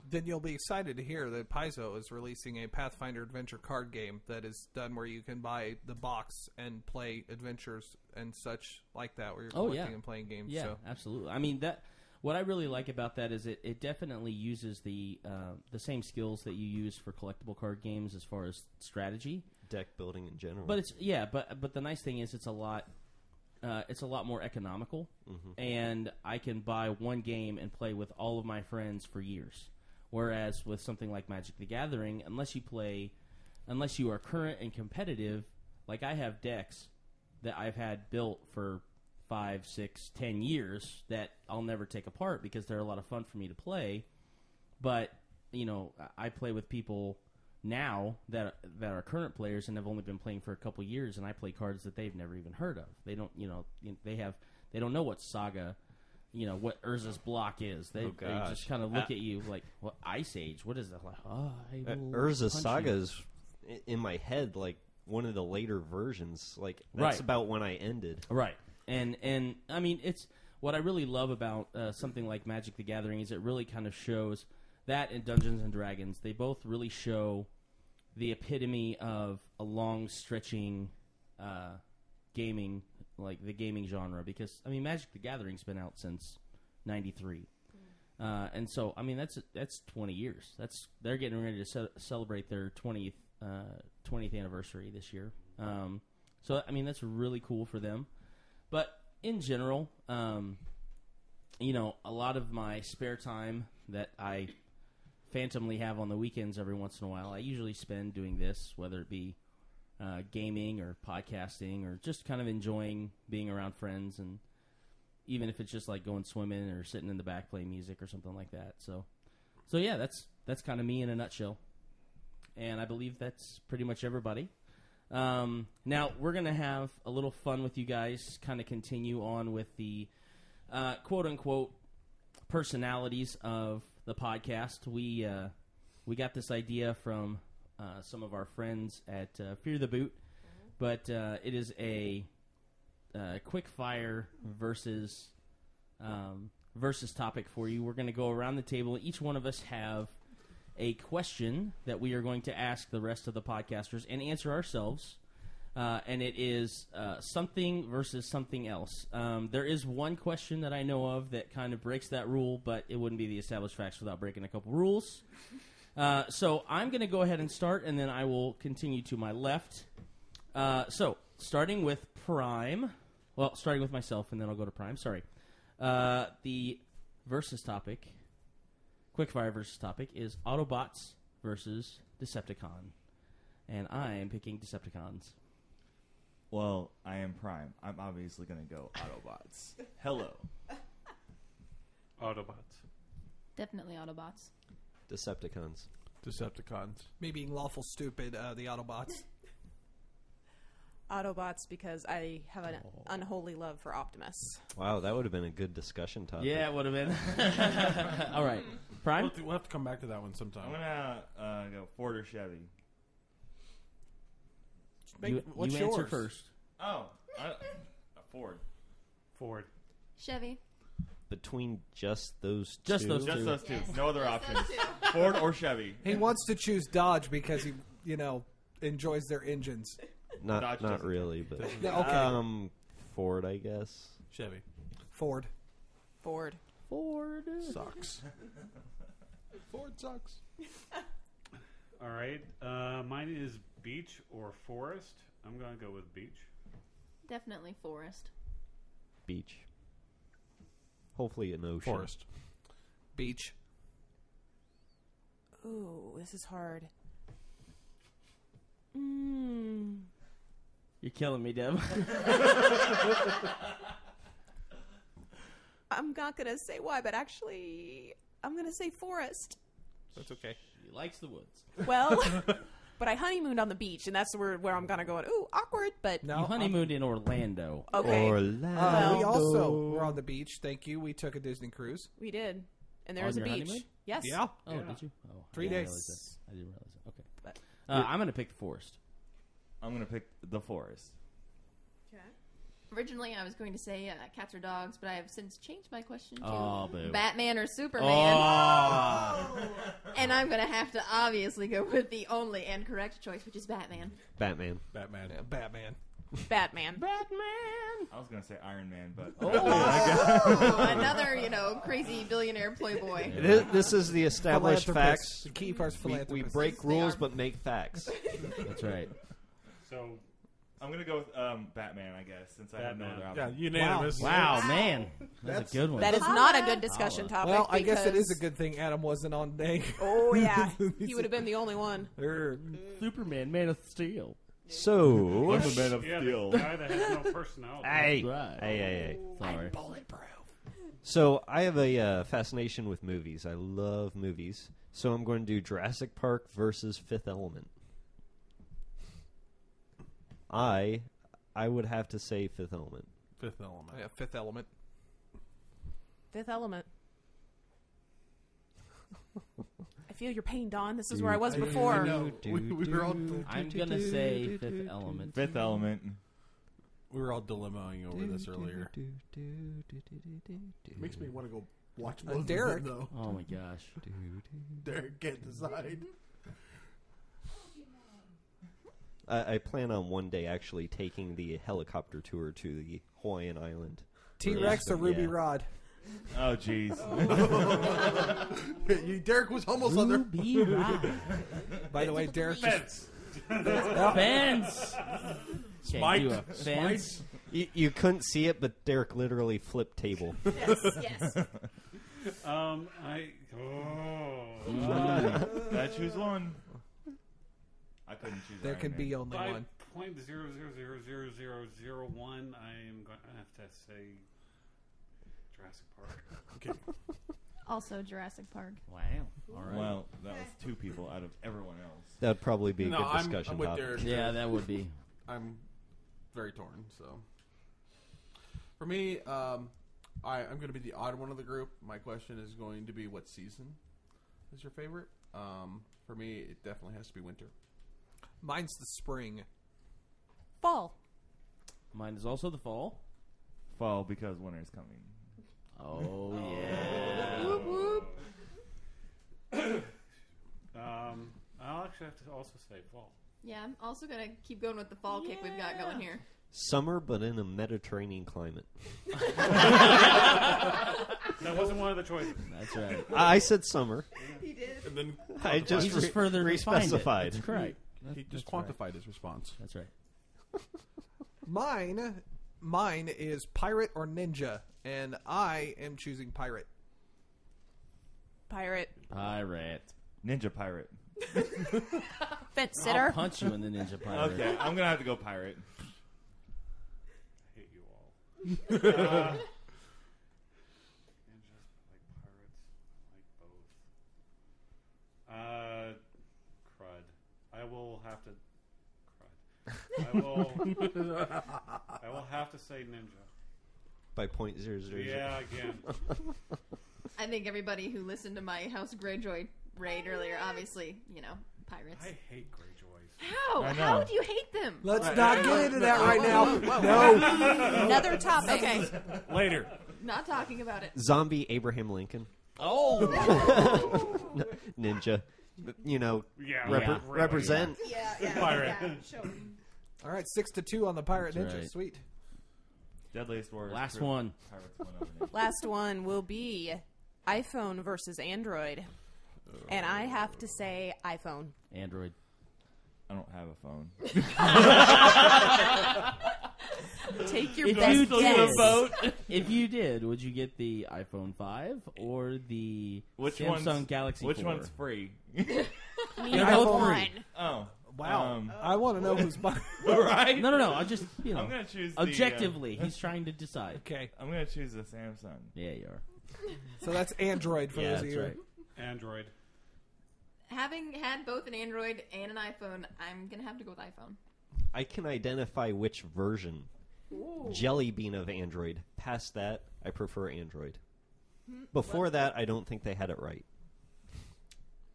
Then you'll be excited to hear that Paizo is releasing a Pathfinder adventure card game that is done where you can buy the box and play adventures and such like that, where you're collecting and playing games. Yeah, so. absolutely. I mean, what I really like about that is it definitely uses the same skills that you use for collectible card games as far as strategy, deck building in general. But but the nice thing is it's a lot more economical, and I can buy one game and play with all of my friends for years. Whereas with something like Magic the Gathering, unless you are current and competitive, like I have decks that I've had built for 5, 6, 10 years that I'll never take apart because they're a lot of fun for me to play. But, I play with people now that are current players and have only been playing for a couple years, and I play cards that they've never even heard of. They don't, they don't know what Saga, what Urza's block is. They just kind of look at you like, "What Ice Age? What is that?" Like, Urza Saga is in my head like one of the later versions. Like that's about when I ended. Right, and I mean, it's what I really love about something like Magic the Gathering is it really kind of shows that in Dungeons and Dragons they both really show the epitome of a long stretching gaming, like the gaming genre, because I mean Magic the Gathering's been out since '93, and so I mean that's 20 years. They're getting ready to celebrate their 20th anniversary this year. So I mean that's really cool for them. But in general, a lot of my spare time that I phantomly have on the weekends every once in a while, I usually spend doing this, whether it be gaming or podcasting or just kind of enjoying being around friends, and even if it's just like going swimming or sitting in the back playing music or something like that. So yeah, that's kind of me in a nutshell, and I believe that's pretty much everybody. Now we're gonna have a little fun with you guys, kind of continue on with the quote unquote personalities of the podcast. We got this idea from some of our friends at Fear the Boot, but it is a quick fire versus topic for you. We're going to go around the table. Each one of us have a question that we are going to ask the rest of the podcasters and answer ourselves. And it is something versus something else. There is one question that I know of that kind of breaks that rule, but it wouldn't be the established facts without breaking a couple rules. So I'm going to go ahead and start, and then I will continue to my left. So starting with Prime. Well, starting with myself, and then I'll go to Prime. Sorry. The versus topic, quickfire versus topic, is Autobots versus Decepticon. And I am picking Decepticons. Well, I am Prime. I'm obviously going to go Autobots. Hello. Autobots. Definitely Autobots. Decepticons. Me being lawful stupid, the Autobots. Autobots, because I have an unholy love for Optimus. Wow, that would have been a good discussion topic. Yeah, it would have been. All right. Prime? We'll have to come back to that one sometime. I'm going to go Ford or Chevy. What's you yours? answer first. Oh, Ford. Chevy. Between just those two? Just those two. Just those two. Yes. No other Just options. those two. Ford or Chevy. He wants to choose Dodge because he, enjoys their engines. Not Dodge doesn't really, but Yeah, okay. Ford, I guess. Chevy. Ford. Ford. Sucks. Ford sucks. All right. Mine is beach or forest. I'm going to go with beach. Definitely forest. Beach. Hopefully an ocean. Forest. Beach. Ooh, this is hard. You're killing me, Deb. I'm not going to say why, but actually, I'm going to say forest. That's okay. She likes the woods. Well, But I honeymooned on the beach, and that's where I'm gonna go. Ooh, awkward. But No, You honeymooned in Orlando. okay, Orlando. we also were on the beach. Thank you. We took a Disney cruise. we did, and there On was a your beach. honeymoon? Yes. Yeah. Oh, did you? Oh, 3 I didn't days. realize that. I didn't realize that. Okay. But- I'm going to pick the forest. I'm gonna pick the forest. Originally, I was going to say cats or dogs, but I have since changed my question to Oh, boo. Batman or Superman. Oh. And I'm going to have to obviously go with the only and correct choice, which is Batman. Batman. Batman. Yeah, Batman. Batman. I was gonna say Iron Man, but Oh, another, crazy billionaire playboy. This is the established Philanthropist. facts. The key part's We philanthropist. break They rules are. but make facts. That's right. So, I'm gonna go with Batman, I guess, since I have no Batman. other Yeah, option. unanimous. Wow, man. That's a good one. That is not a good discussion topic. Well, I guess it is a because- good thing Adam wasn't on today. Oh yeah, he would have been the only one. Superman, Man of Steel. So, I'm the Man of yeah, Steel. the guy that has no personality. hey, Right. hey. Sorry. So I have a fascination with movies. I love movies. So I'm going to do Jurassic Park versus Fifth Element. I would have to say Fifth Element. Fifth Element. Yeah, Fifth Element. Fifth Element. I feel your pain, Don. This is where I was before. I know. We were all I'm going to say Fifth Element. Fifth Element. we were all dilemmaing over this earlier. Makes me want to go watch both Derek. of them, though. Oh, my gosh. Derek can't decide. I plan on one day actually taking the helicopter tour to the Hawaiian island. T-Rex or Ruby Yeah. Rod? Oh, jeez. Derek was almost on there. Ruby Rod. By the way, Derek just Fence. Can't do a Smite. fence. You couldn't see it, but Derek literally flipped table. Yes. Gotta choose one. I couldn't choose. there Iron can Man. be only By one. 0.000001, I am going to have to say Jurassic Park. Okay. Also Jurassic Park. Wow. All right. Well, that was 2 people out of everyone else. That'd probably be a No, good I'm discussion with topic. Derek. Yeah, that would be. I'm very torn. So, for me, I'm going to be the odd one of the group. My question is going to be, what season is your favorite? For me, it definitely has to be winter. Mine's the spring. Fall. Mine is also the fall. Fall because winter's coming. Oh, yeah. I'll actually have to also say fall. Yeah, I'm also going to keep going with the fall kick we've got going here. Summer, but in a Mediterranean climate. That wasn't one of the choices. That's right. I said summer. He did. And then I just, He just further defined it. re-specified. That's correct. he just That's right. quantified his response. That's right. Mine is pirate or ninja, and I am choosing pirate. Pirate. Pirate. Ninja pirate. Fence I'll sitter. punch you in the ninja pirate. Okay, I'm gonna have to go pirate. I hate you all. Ninjas, I like pirates. I like both. Crud. I will have to. Crud. I will have to say ninja. By .000. Yeah, again. I think everybody who listened to my House Greyjoy raid earlier, obviously, pirates. I hate Greyjoys. How? I know. How would you hate them? Let's not get into that right now. No. Another topic. Okay, Later. not talking about it. Zombie Abraham Lincoln. Oh! Ninja. Yeah, really. Represent. Yeah, Pirate. Show 'em. All right, 6-2 on the pirate That's ninja. right. Sweet. Deadliest warriors. Last crew. one. Pirates won over ninja. Last one will be iPhone versus Android. And I have to say iPhone. Android. I don't have a phone. Take your If best you took guess. a vote, if you did, would you get the iPhone 5 or the Samsung Galaxy 4? Which one's free? Neither iPhone. one. Oh, Wow. I want to know who's buying. right. No. I just, I'm gonna choose the, objectively, he's trying to decide. Okay, I'm gonna choose the Samsung. Yeah, you are. so that's Android for Yeah, those of that's you. right. Android. having had both an Android and an iPhone, I'm gonna have to go with iPhone. I can identify which version. Jelly Bean of Android. Past that, I prefer Android. Before that, I don't think they had it right.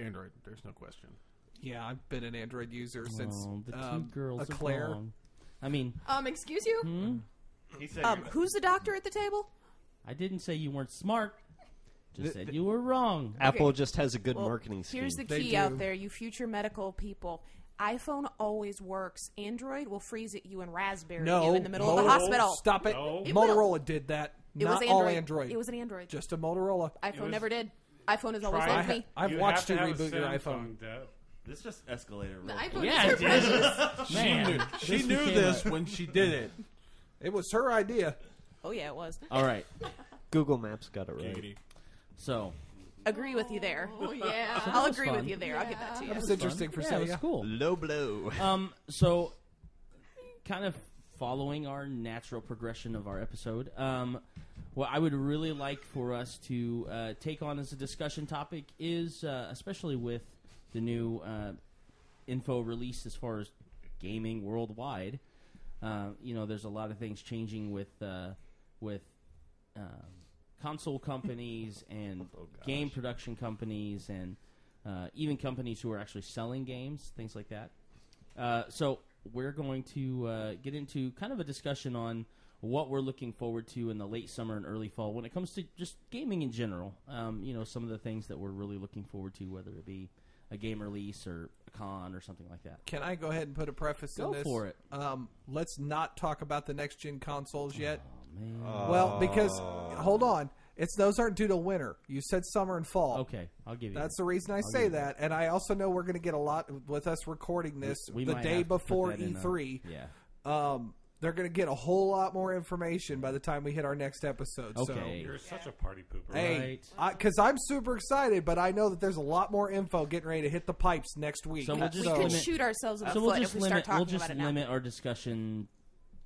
Android, there's no question. Yeah, I've been an Android user since the two girls are Eclair. wrong. I mean, Excuse you? He said, Who's the doctor at the table? I didn't say you weren't smart. Just said you were wrong. Apple just has a good Well, marketing scheme. Here's the They key do. out there, you future medical people. iPhone always works. Android will freeze at you and raspberry you in the middle of the hospital. Stop it. No. It Motorola did that. It Not was all Android. Android. It was an Android. Just a Motorola. iPhone was- never did. iPhone has always Try- loved me. I've You watched you have to reboot have your a iPhone. Samsung, Deb. this just escalated The real iPhone quick. Yeah, is it her precious. Man, She this knew became this a- when she did it. It was her idea. Oh, yeah, it was. All right. Google Maps got it right. Giggity. So Agree with you there. Oh yeah. I'll was agree fun. with you there. I'll give that to you. That was fun. interesting for yeah, it was Sega. cool. Low blow. So kind of following our natural progression of our episode, what I would really like for us to take on as a discussion topic is, especially with the new info released as far as gaming worldwide. There's a lot of things changing with console companies and game production companies and even companies who are actually selling games, things like that. So we're going to get into kind of a discussion on what we're looking forward to in the late summer and early fall when it comes to just gaming in general. Some of the things that we're really looking forward to, whether it be a game release or a con or something like that. Can I go ahead and put a preface Go in this? for it. Let's not talk about the next gen consoles yet. Man. Well, because hold on, those aren't due till winter. You said summer and fall. Okay, I'll give you That's that. the reason I I'll say give you that, and I also know we're going to get a lot with us recording this We the might day have to put before that in E3. Yeah. They're going to get a whole lot more information by the time we hit our next episode. Okay. You're such a party pooper. So, hey, Right. because I'm super excited, but I know that there's a lot more info getting ready to hit the pipes next week. So we'll just We could limit- shoot ourselves in the So we'll foot just if we start limit. talking We'll just about it now. limit our discussion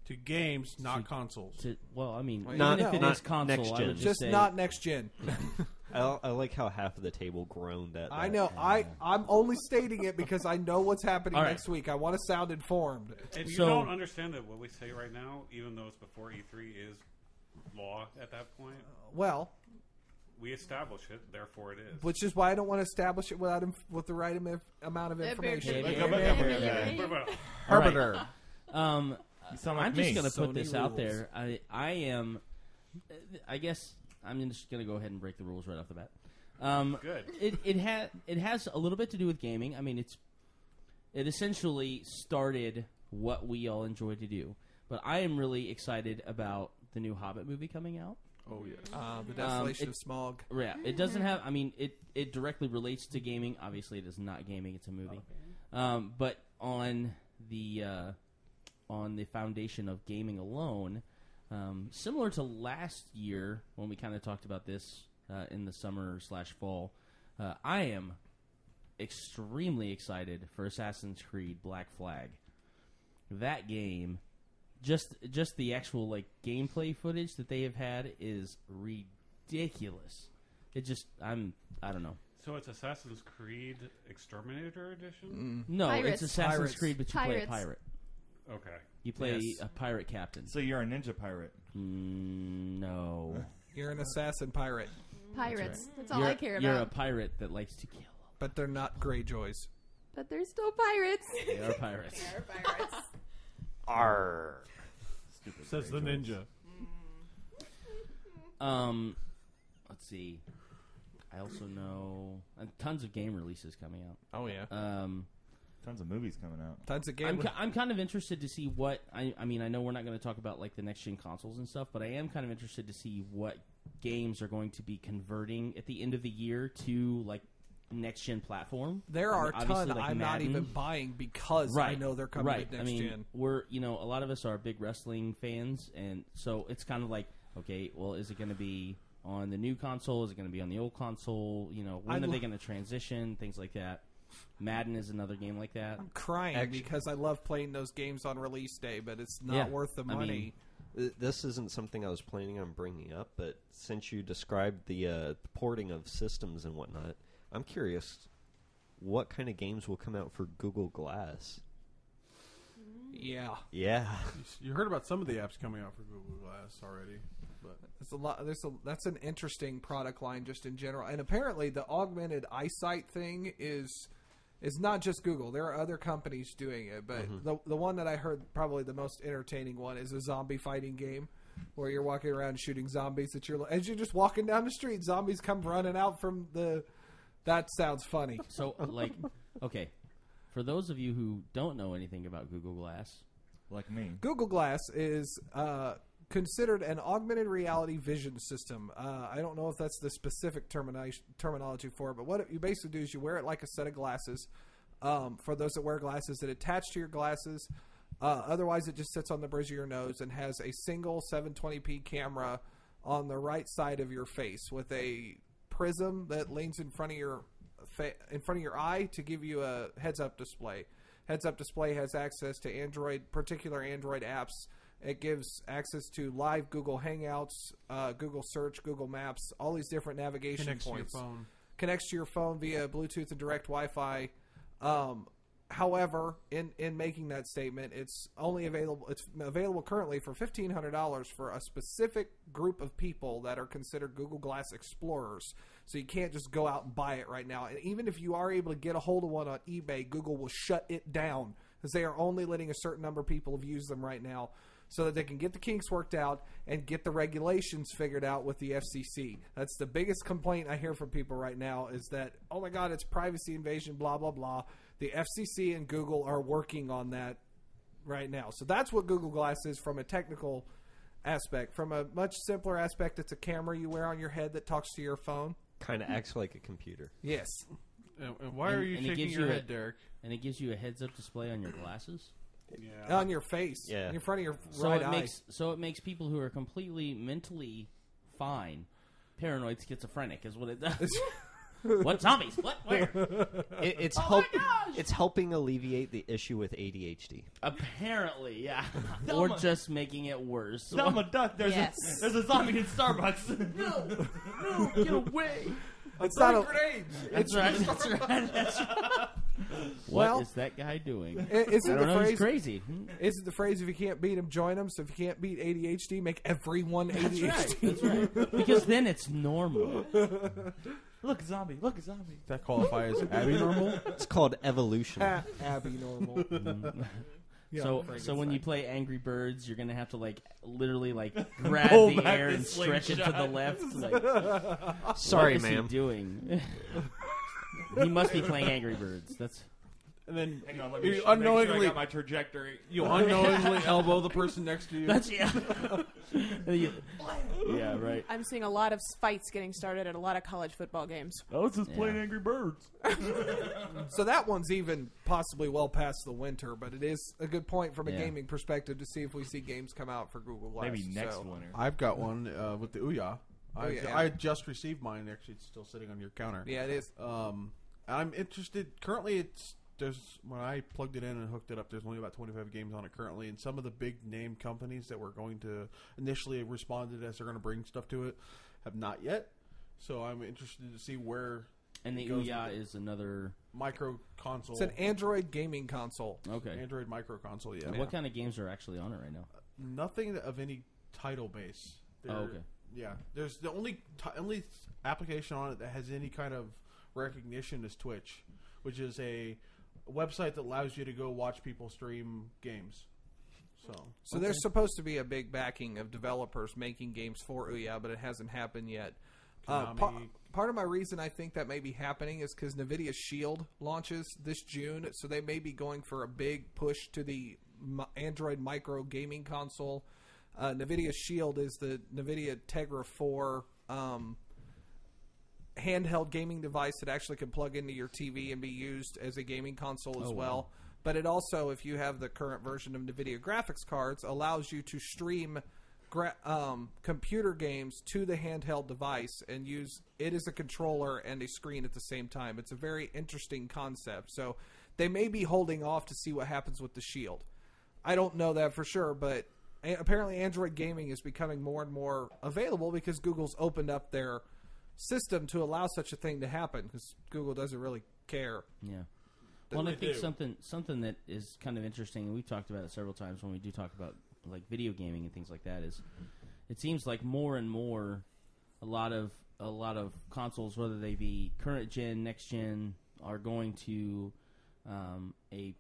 To games, not consoles. to. Well, I mean, Well, even you if know. it is Not console, next I gen. would just say, not next gen. I like how half of the table groaned at that. I know. I'm only stating it because I know what's happening All right. next week. I want to sound informed. And you So- don't understand that what we say right now, even though it's before E3, is law at that point. Well, We establish it, therefore it is. which is why I don't want to establish it without with the right amount of information. All right. You sound like I'm me. just going to put Sony this out rules. there. I am. I guess I'm just going to go ahead and break the rules right off the bat. Good. It has a little bit to do with gaming. I mean, it essentially started what we all enjoy to do. But I am really excited about the new Hobbit movie coming out. Oh, yes. The Desolation of it's- Smog. Yeah, it doesn't have. I mean, it directly relates to gaming. Obviously, it is not gaming; it's a movie. But on the foundation of gaming alone, similar to last year when we kind of talked about this in the summer/fall, I am extremely excited for Assassin's Creed Black Flag. That game. Just the actual like gameplay footage that they have had is ridiculous. It just I don't know. So it's Assassin's Creed Exterminator Edition? No, Pirates. it's Assassin's Pirates. Creed, but you play a Pirates. pirate. Okay. You play Yes. a pirate captain. So you're a ninja pirate. No, You're an assassin pirate, Pirates. That's all you're, I care You're a about. pirate that likes to kill. but they're not Greyjoys. But they're still pirates. They are pirates. Arr. Stupid. Says the Greyjoys. ninja. Let's see. I also know tons of game releases coming out. Oh yeah, Tons of movies coming out. tons of game. I'm kind of interested to see what I mean. I know we're not going to talk about like the next gen consoles and stuff, but I am kind of interested to see what games are going to be converting at the end of the year to like next gen platform. There I are mean, a obviously, ton like I'm not Madden. even buying because I know they're coming right. with next I mean, gen. we're a lot of us are big wrestling fans, and so it's kind of like, okay, well, is it going to be on the new console? Is it going to be on the old console? When are they going to transition? Things like that. Madden is another game like that. I'm crying Actu- because I love playing those games on release day, but it's not Yeah, worth the I mean, money. This isn't something I was planning on bringing up, but since you described the porting of systems and whatnot, I'm curious, what kind of games will come out for Google Glass. Yeah. Yeah. You heard about some of the apps coming out for Google Glass already, but It's a lot. That's an interesting product line just in general, and apparently the augmented eyesight thing is not just Google. There are other companies doing it, but the one that I heard probably the most entertaining one is a zombie fighting game where you're walking around shooting zombies as you're just walking down the street. Zombies come running out from the. That sounds funny. So, like, okay, for those of you who don't know anything about Google Glass, Like me. Google Glass is considered an augmented reality vision system. I don't know if that's the specific terminology for it, but what you basically do is you wear it like a set of glasses. For those that wear glasses, it attach to your glasses. Otherwise, it just sits on the bridge of your nose and has a single 720p camera on the right side of your face with a prism that leans in front of your eye to give you a heads-up display. Heads-up display has access to particular Android apps. It gives access to live Google Hangouts, Google Search, Google Maps, all these different navigation connects points. to your phone. Connects to your phone via Bluetooth and direct Wi-Fi. However, in making that statement, it's available currently for $1,500 for a specific group of people that are considered Google Glass explorers. So you can't just go out and buy it right now. And even if you are able to get a hold of one on eBay, Google will shut it down because they are only letting a certain number of people have used them right now so that they can get the kinks worked out and get the regulations figured out with the FCC. That's the biggest complaint I hear from people right now is that, oh my God, it's privacy invasion, blah, blah, blah. The FCC and Google are working on that right now. So that's what Google Glass is from a technical aspect. From a much simpler aspect, it's a camera you wear on your head that talks to your phone. Kind of acts like a computer. Yes. And why are you shaking your head, Derek? And it gives you a heads-up display on your glasses? Yeah. On your face. Yeah. In front of your So right it eye. makes people who are completely mentally fine paranoid schizophrenic is what it does. What zombies? What? Where? It's It's helping alleviate the issue with ADHD. Apparently, yeah. Thelma. Or just making it worse. Thelma Duck, there's a zombie in Starbucks. No, get away. It's not a, That's right. That's right. That's right. Well, What is that guy doing? Isn't I the don't know. phrase He's crazy. Isn't the phrase if you can't beat them, join them? So if you can't beat ADHD, make everyone ADHD. That's right. Because then it's normal. Look, a zombie. Look, a zombie. That qualify as Abby normal? It's called evolution. Abby normal. Yeah, So when you play Angry Birds, you're gonna have to literally grab Hold the back air the and stretch it to the slingshot. left. Like, Sorry, what is ma'am. he doing? He must be playing Angry Birds. That's And then Hang on, let me you make sure I unknowingly got my trajectory. you unknowingly elbow the person next to you. that's yeah. Yeah, right. I'm seeing a lot of fights getting started at a lot of college football games. I was just playing Yeah. Angry Birds. So that one's even possibly well past the winter, but it is a good point from a Yeah. gaming perspective to see if we see games come out for Google Glass. Maybe next So, winter. I've got one with the Ouya. Ouya, I just received mine. Actually, it's still sitting on your counter. Yeah, it is. I'm interested. Currently, there's when I plugged it in and hooked it up, there's only about 25 games on it currently, and some of the big name companies that were going to initially responded as they're going to bring stuff to it have not yet. So I'm interested to see where. And the it goes Ouya with it. is another. Micro console. It's an Android gaming console. Okay. Android micro console. Yeah. And what kind of games are actually on it right now? Nothing of any title base. Oh, okay. Yeah, there's the only application on it that has any kind of recognition is Twitch, which is a website that allows you to go watch people stream games. So there's supposed to be a big backing of developers making games for Ouya, but it hasn't happened yet. Konami. Part of my reason I think that may be happening is because NVIDIA Shield launches this June, so they may be going for a big push to the Android micro gaming console. NVIDIA Shield is the NVIDIA Tegra 4 handheld gaming device that actually can plug into your TV and be used as a gaming console as well. Wow. But it also, if you have the current version of NVIDIA graphics cards, allows you to stream computer games to the handheld device and use it as a controller and a screen at the same time. It's a very interesting concept. So they may be holding off to see what happens with the Shield. I don't know that for sure, but apparently Android gaming is becoming more and more available because Google's opened up their system to allow such a thing to happen, because Google doesn't really care. Yeah. Well, and I They think do. something that is kind of interesting, and we've talked about it several times when we do talk about like video gaming and things like that, is it seems like more and more a lot of consoles, whether they be current gen, next gen, are going to a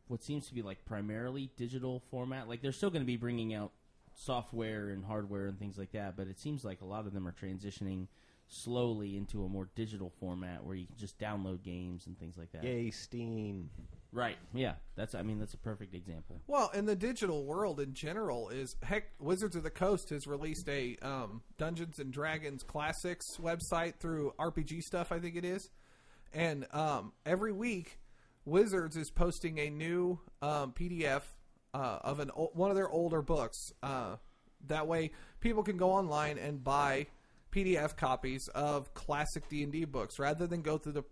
what seems to be like primarily digital format. Like they're still going to be bringing out software and hardware and things like that, but it seems like a lot of them are transitioning slowly into a more digital format where you can just download games and things like that. Yay, Steam. Right. Yeah. That's a perfect example. Well, in the digital world in general is, heck, Wizards of the Coast has released a Dungeons and Dragons Classics website through RPG Stuff, I think it is. And every week, Wizards is posting a new PDF of one of their older books. That way, people can go online and buy PDF copies of classic D&D books rather than go through the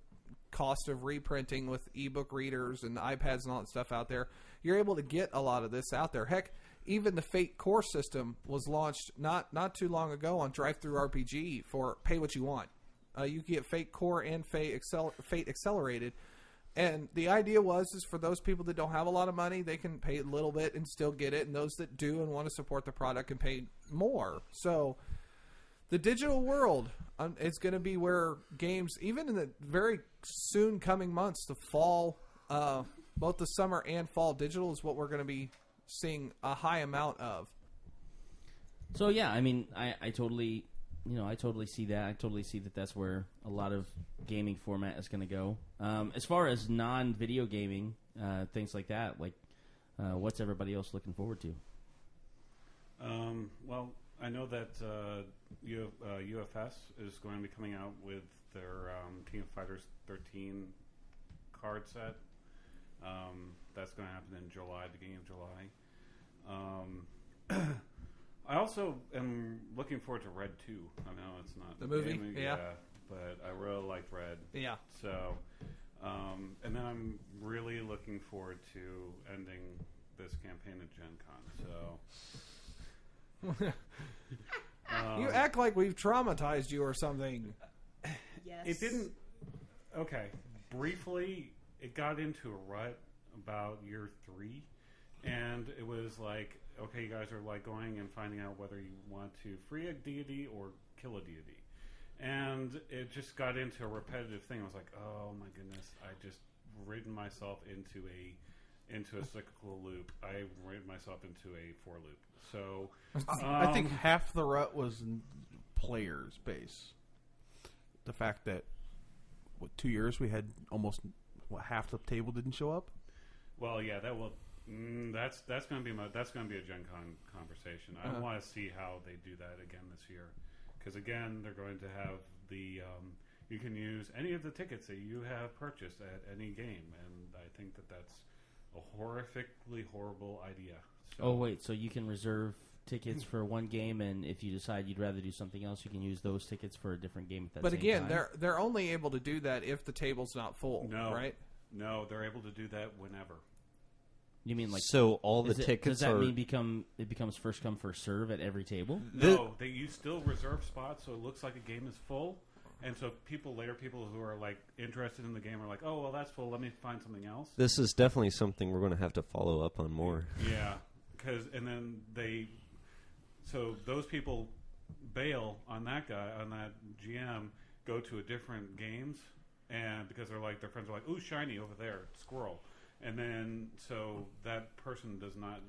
cost of reprinting with ebook readers and iPads and all that stuff out there. You're able to get a lot of this out there. Heck, even the Fate Core system was launched not too long ago on DriveThru RPG for pay what you want. You can get Fate Core and Fate Accelerated. And the idea is for those people that don't have a lot of money, they can pay a little bit and still get it. And those that do and want to support the product can pay more. So the digital world is going to be where games, even in the very soon coming months, the fall, both the summer and fall digital is what we're going to be seeing a high amount of. So yeah, I mean, I totally see that. I totally see that that's where a lot of gaming format is going to go. As far as non-video gaming, things like that, like what's everybody else looking forward to? Well, I know that UFS is going to be coming out with their King of Fighters 13 card set. That's going to happen in July, beginning of July. I also am looking forward to Red 2. I know it's not the movie, gaming, but I really liked Red. Yeah. So, and then I'm really looking forward to ending this campaign at Gen Con. So. You act like we've traumatized you or something. Yes. It didn't. Okay. Briefly, it got into a rut about year 3, and it was like, okay, you guys are like going and finding out whether you want to free a deity or kill a deity, and it just got into a repetitive thing. I was like, oh my goodness, I just ridden myself into a cyclical loop. I rid myself into a for loop. So I think half the rut was in players' base. The fact that 2 years we had almost half the table didn't show up. Well, yeah, that will. That's going to be a Gen Con conversation. I want to see how they do that again this year, because again they're going to have the you can use any of the tickets that you have purchased at any game, and I think that's a horrifically horrible idea. So, Oh wait, so you can reserve tickets for one game, and if you decide you'd rather do something else, you can use those tickets for a different game at that But same again, time? they're only able to do that if the table's not full, No. right? No, they're able to do that whenever. You mean like So all the does tickets that are... mean it becomes first come first serve at every table? No, you still reserve spots, so it looks like a game is full. And so people who are like interested in the game are like, oh, well, that's full. Let me find something else. This is definitely something we're going to have to follow up on more. Yeah, and then so those people bail on that guy, on that GM, go to a different games, and because their friends are like, ooh, shiny over there, squirrel. And then, so that person does not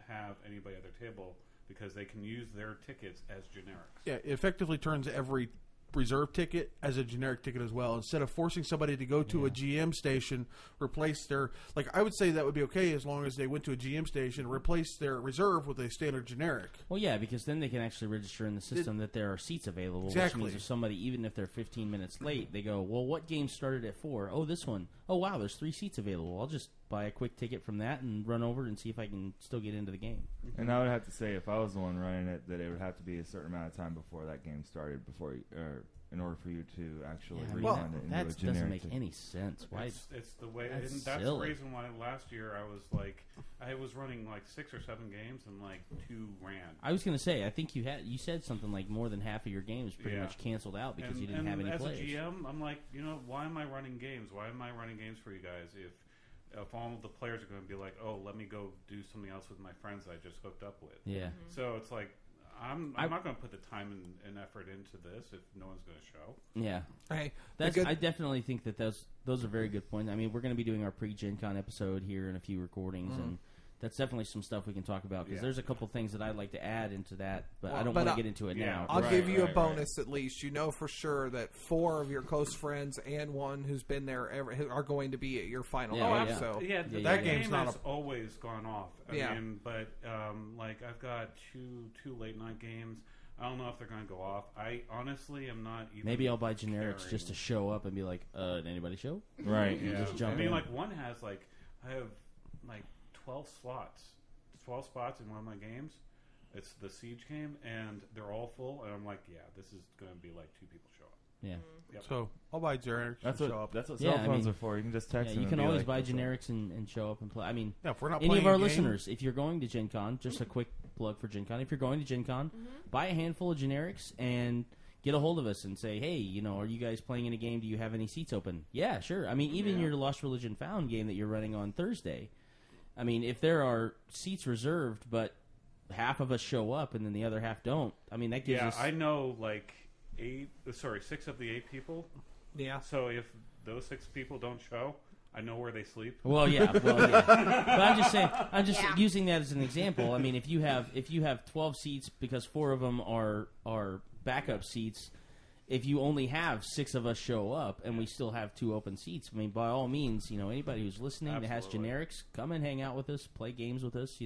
have anybody at their table because they can use their tickets as generics. Yeah, it effectively turns every reserve ticket as a generic ticket as well. Instead of forcing somebody to go to a GM station, replace their... I would say that would be okay as long as they went to a GM station, replace their reserve with a standard generic. Well, yeah, because then they can actually register in the system that there are seats available. Exactly. Which means if somebody, even if they're 15 minutes late, they go, well, what game started at 4? Oh, this one. Oh, wow, there's 3 seats available. I'll just buy a quick ticket from that and run over and see if I can still get into the game. And I would have to say, if I was the one running it, that it would have to be a certain amount of time before that game started, in order for you to actually Yeah, I mean, refund it into that a generic. doesn't make any sense. Why? It's the way, That's and that's silly. the reason why last year I was running like 6 or 7 games and like 2 ran. I was going to say, I think you said something like more than half of your games pretty Yeah. much canceled out because and, you didn't and have any as players. a GM, I'm like, why am I running games? Why am I running games for you guys if all of the players are going to be like, oh, let me go do something else with my friends I just hooked up with? Yeah. So it's like, I'm not going to put the time and effort into this if no one's going to show. Yeah. Hey, I definitely think that those are very good points. I mean, we're going to be doing our pre-Gen Con episode here in a few recordings, and that's definitely some stuff we can talk about because there's a couple things that I'd like to add into that, but I don't want to get into it now. I'll give you a bonus at least. You know for sure that 4 of your close friends and one who's been there are going to be at your final game. So that game has always gone off. I mean, but like I've got two late night games. I don't know if they're going to go off. I honestly am not even. Maybe I'll buy generics just to show up and be like, did anybody show? Right. Yeah. Just jump I mean, in. like one has I have 12 slots, 12 spots in one of my games. It's the Siege game, and they're all full. And I'm like, this is going to be like 2 people show up. Yeah. Yep. So I'll buy generics. That's and what show up. that's what cell phones are for. You can just text. Yeah, them you and can be always like, buy "What's up?" generics and show up and play. I mean, if we're not any playing of our a game- listeners, if you're going to Gen Con, just a quick plug for Gen Con. If you're going to Gen Con, buy a handful of generics and get a hold of us and say, hey, are you guys playing in a game? Do you have any seats open? Yeah, sure. I mean, even your Lost Religion Found game that you're running on Thursday. I mean, if there are seats reserved, but half of us show up and then the other half don't, I mean, that gives us... I know 6 of the 8 people. Yeah. So if those 6 people don't show, I know where they sleep. Well, yeah. But I'm just saying, using that as an example. I mean, if you have 12 seats because 4 of them are backup seats, if you only have 6 of us show up and we still have 2 open seats, I mean, by all means, anybody who's listening that has generics, come and hang out with us, play games with us.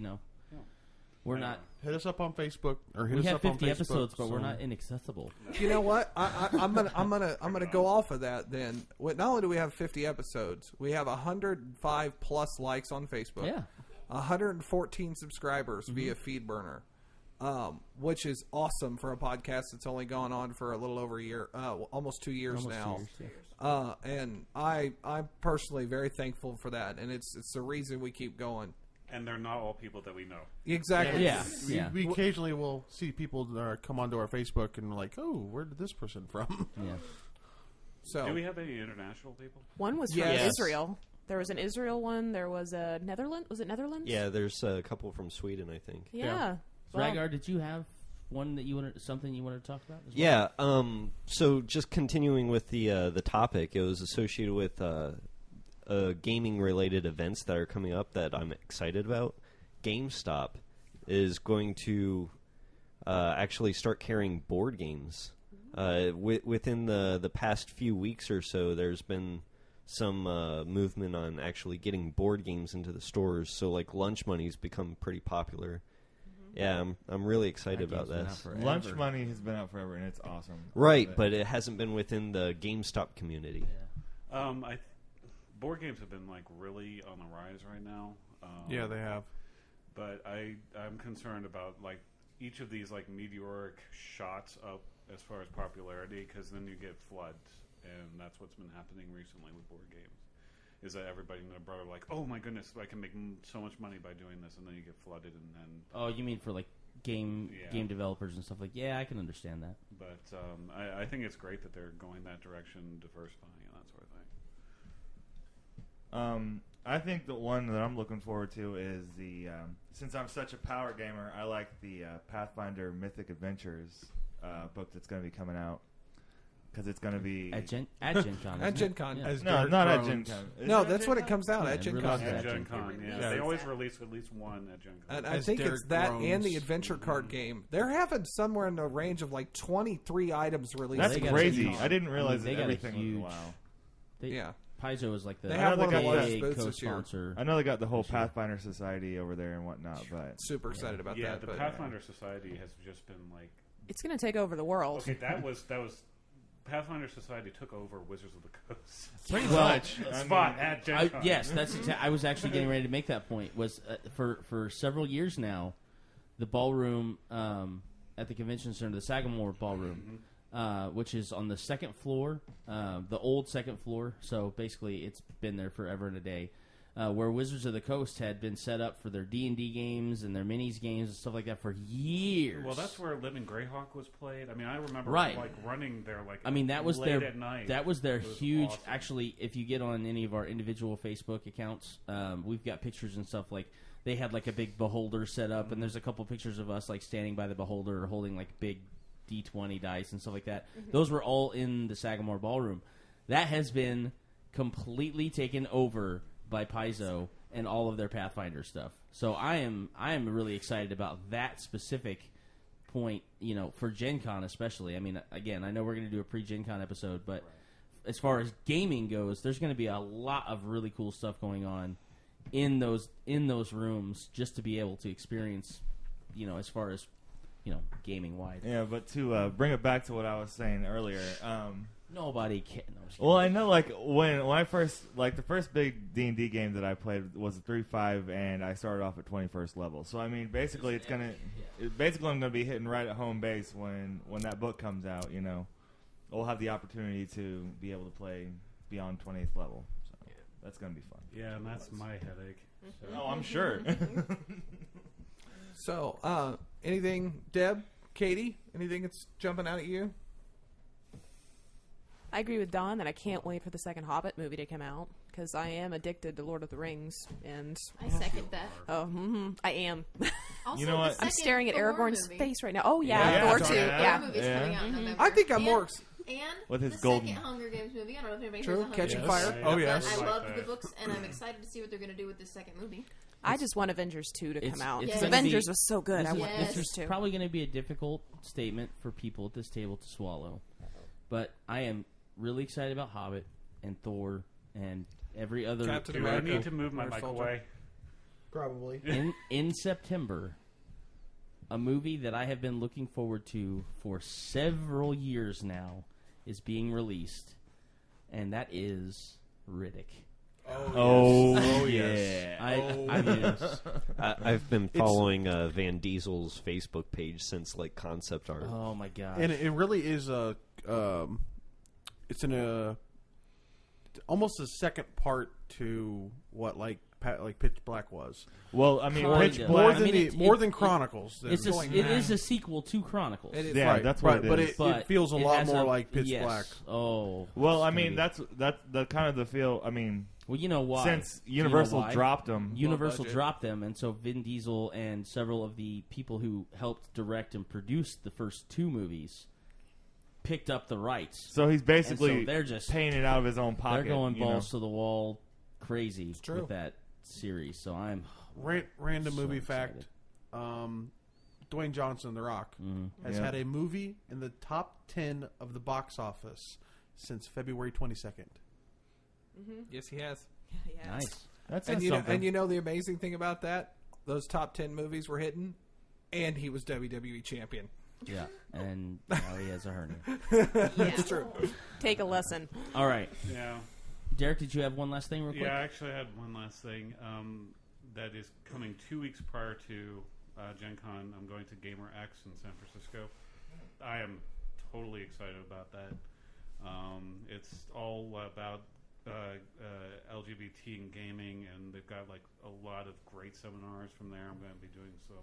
We're not. Hit us up on Facebook or hit We us have up on 50 Facebook. episodes, but we're not inaccessible. You know what? I'm gonna go off of that. Then not only do we have 50 episodes, we have 105 plus likes on Facebook. Yeah. 114 subscribers via FeedBurner, which is awesome for a podcast that's only gone on for a little over a year, almost 2 years Almost now. 2 years, And I'm personally very thankful for that, and it's the reason we keep going. And they're not all people that we know. Exactly. We occasionally will see people come onto our Facebook and we're like, oh, where did this person from? Yeah. So do we have any international people? One was from Israel. There was an Israel one. There was a Netherlands. Was it Netherlands? Yeah, there's a couple from Sweden, I think. Yeah. Well, Ragar, did you have one that you wanted to talk about? As well? Yeah. So just continuing with the topic, it was associated with gaming-related events that are coming up that I'm excited about. GameStop is going to actually start carrying board games. Within the past few weeks or so, there's been some movement on actually getting board games into the stores. So, like, Lunch Money's become pretty popular. Yeah, I'm really excited about this. Lunch Money has been out forever, and it's awesome. Right, but it hasn't been within the GameStop community. Board games have been really on the rise right now. Yeah, they have. But I'm concerned about each of these meteoric shots up as far as popularity, because then you get floods, and that's what's been happening recently with board games. Is that everybody and their brother oh my goodness, I can make so much money by doing this, and then you get flooded, and then oh, you mean for game developers and stuff I can understand that. But I think it's great that they're going that direction, diversifying and that sort of thing. I think the one that I'm looking forward to is since I'm such a power gamer, I like the Pathfinder Mythic Adventures book that's going to be coming out. Because it's going to be... At Gen Con. At Gen Con. Yeah. No, not at Gen Con. No, that's when it comes out, at Gen Con. At Gen Con, yeah. They always release at least one at Gen Con. And I think it's that and the adventure card game. They're having somewhere in the range of 23 items released. That's crazy. I didn't realize they that everything got a huge, was yeah. Paizo is like the they have one of the largest EA booths this year. co-sponsor. I know they got the whole Pathfinder Society over there and whatnot, but... Super excited about that. Yeah, the Pathfinder Society has just been it's going to take over the world. Okay, that was Pathfinder Society took over Wizards of the Coast. Pretty much. Spot at Gen Con. Yes, that's I was actually getting ready to make that point. Was for several years now, the ballroom at the convention center, the Sagamore Ballroom, which is on the second floor, the old second floor. So basically, it's been there forever and a day. Where Wizards of the Coast had been set up for their D&D games and their minis games and stuff like that for years. Well, that's where Living Greyhawk was played. I mean, I remember Right. like running there like I mean, that was late their at night. that was their It was huge. awesome. Actually, if you get on any of our individual Facebook accounts, we've got pictures and stuff. Like they had like a big beholder set up, and there's a couple pictures of us like standing by the beholder, holding like big D20 dice and stuff like that. Those were all in the Sagamore Ballroom. That has been completely taken over by Paizo and all of their Pathfinder stuff. So I am really excited about that specific point, for Gen Con especially. I mean, again, I know we're going to do a pre-Gen Con episode, but as far as gaming goes, there's going to be a lot of really cool stuff going on in those rooms just to be able to experience, as far as, gaming wide. Yeah, but to bring it back to what I was saying earlier, Nobody can. No, I'm just well, I know, like when I first, like the first big D&D game that I played was a 3.5, and I started off at 21st level. So I mean, basically, basically I'm gonna be hitting right at home base when that book comes out. We'll have the opportunity to be able to play beyond 20th level. So that's gonna be fun. Yeah, and that's my headache. So. Oh, I'm sure. So, anything, Deb, Katie, anything that's jumping out at you? I agree with Don that I can't wait for the second Hobbit movie to come out because I am addicted to Lord of the Rings, and I second that. I am. Also, You know what? the I'm second staring at Thor Aragorn's movie. face right now. Oh Yeah, yeah, Thor Thor, too. yeah. Yeah. Thor movie's coming out in November. I think I'm And- more. And With his the golden- second Hunger Games movie. I don't know if anybody True, heard of Catching Hunger Fire. Games. Oh, But yes. I Like love that. the books, and I'm excited to see what they're going to do with this second movie. I just want Avengers 2 to It's- come out. it's Because gonna Avengers be- was so good. I This want Yes. Avengers is 2. probably going to be a difficult statement for people at this table to swallow, but I am really excited about Hobbit and Thor and every other. Captain Do I America. need to move my Winter mic Soldier. away? Probably. in September, a movie that I have been looking forward to for several years now is being released, and that is Riddick. Oh, yes. I mean, I've been following Van Diesel's Facebook page since like concept art. oh my god! And it really is a. It's almost a second part to what Pitch Black was. well, I mean, Kinda. Pitch Well, More Black. than I mean, more it- than it- Chronicles. It going is back. a sequel to Chronicles. It is. Yeah, right, that's what right, it but is. But it feels a it lot has more like Pitch yes. Black. Oh, Well, it's I gonna mean, be- that's the kind of the feel. I mean, well, you know why? since Do you know Universal why? dropped them, Universal budget. dropped them, and so Vin Diesel and several of the people who helped direct and produce the first two movies picked up the rights. so he's And basically so they're just paying it out of his own they're pocket. going you know? balls to the wall, crazy true. with that series. So I'm Random so movie excited. fact: Dwayne Johnson, The Rock, has Yeah. had a movie in the top 10 of the box office since February 22nd. Yes, he has. nice. That's And something. you know the amazing thing about that? Those top 10 movies were hitting, and he was WWE champion. Yeah, and now he has a hernia. That's true. Take a lesson. All right, Yeah. Derek, did you have one last thing real quick? Yeah, I actually had one last thing that is coming 2 weeks prior to Gen Con. I'm going to GamerX in San Francisco. I am totally excited about that. It's all about LGBT and gaming, and they've got like a lot of great seminars from there. I'm going to be doing some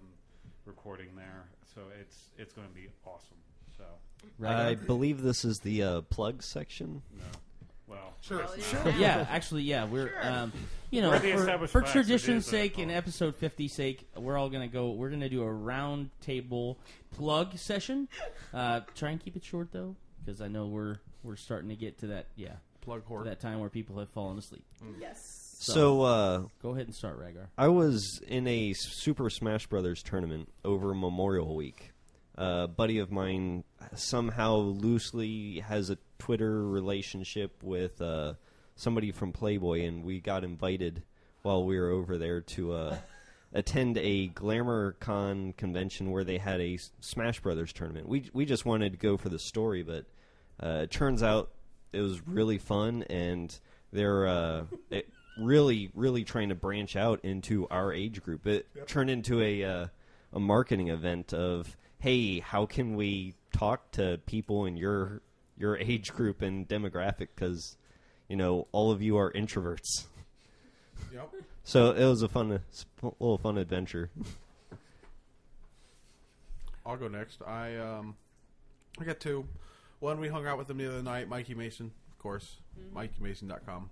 recording there, so it's going to be awesome. So, I believe this is the plug section. no. Well, Sure. Yeah, actually, yeah, we're We're the established for facts, tradition's it is, sake and episode 50's sake, we're all gonna go. We're gonna do a round table plug session. Try and keep it short though, because I know we're starting to get to that Plug to whore. that time where people have fallen asleep. Yes. So Go ahead and start, Rhaegar. I was in a Super Smash Brothers tournament over Memorial Week. A buddy of mine somehow loosely has a Twitter relationship with somebody from Playboy, and we got invited while we were over there to attend a GlamourCon convention where they had a Smash Brothers tournament. We just wanted to go for the story, but it turns out it was really fun, and they're really trying to branch out into our age group. It turned into a marketing event of, hey, how can we talk to people in your age group and demographic because, all of you are introverts. Yep. So it was a little fun adventure. I'll go next. I got two. One, we hung out with him the other night, Mikey Mason, of course, MikeyMason.com.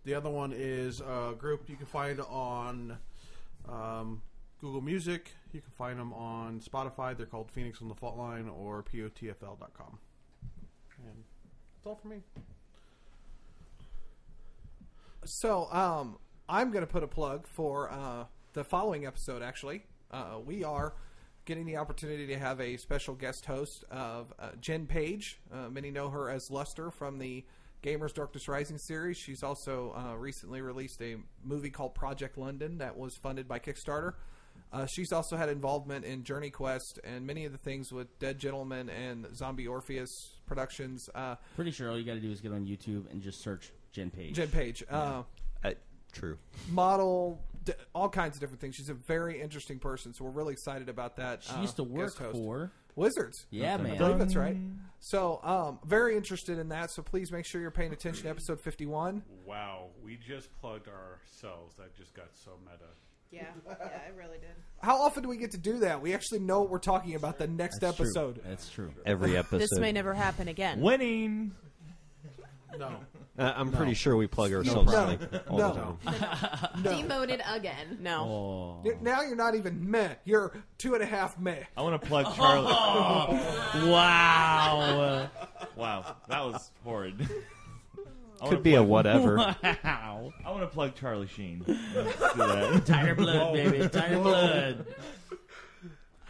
The other one is a group you can find on Google Music. You can find them on Spotify. They're called Phoenix on the Fault Line or POTFL.com. And that's all for me. So, I'm going to put a plug for the following episode, actually. We are getting the opportunity to have a special guest host of Jen Page. Many know her as Luster from the Gamers Darkness Rising series. She's also recently released a movie called Project London that was funded by Kickstarter. She's also had involvement in Journey Quest and many of the things with Dead Gentleman and Zombie Orpheus Productions. Pretty sure all you got to do is get on YouTube and just search Jen Page. Jen Page. True. Model, all kinds of different things. She's a very interesting person, so we're really excited about that. She used to work for Wizards. Yeah, man. I believe that's right. So, very interested in that, so please make sure you're paying attention to episode 51. Wow, we just plugged ourselves. That just got so meta. Yeah, it really did. How often do we get to do that? We actually know what we're talking about the next episode. That's true. Every episode. This may never happen again. Winning. No. I'm pretty sure we plug ourselves No. like all No. the time. No. Demoted again. No. Oh. Now you're not even meh. You're 2.5 meh. I want to plug Charlie. Wow. Wow, that was horrid. Could be a whatever. Wow. I want to plug Charlie Sheen. Let's do that. Tiger blood, baby. Tiger blood.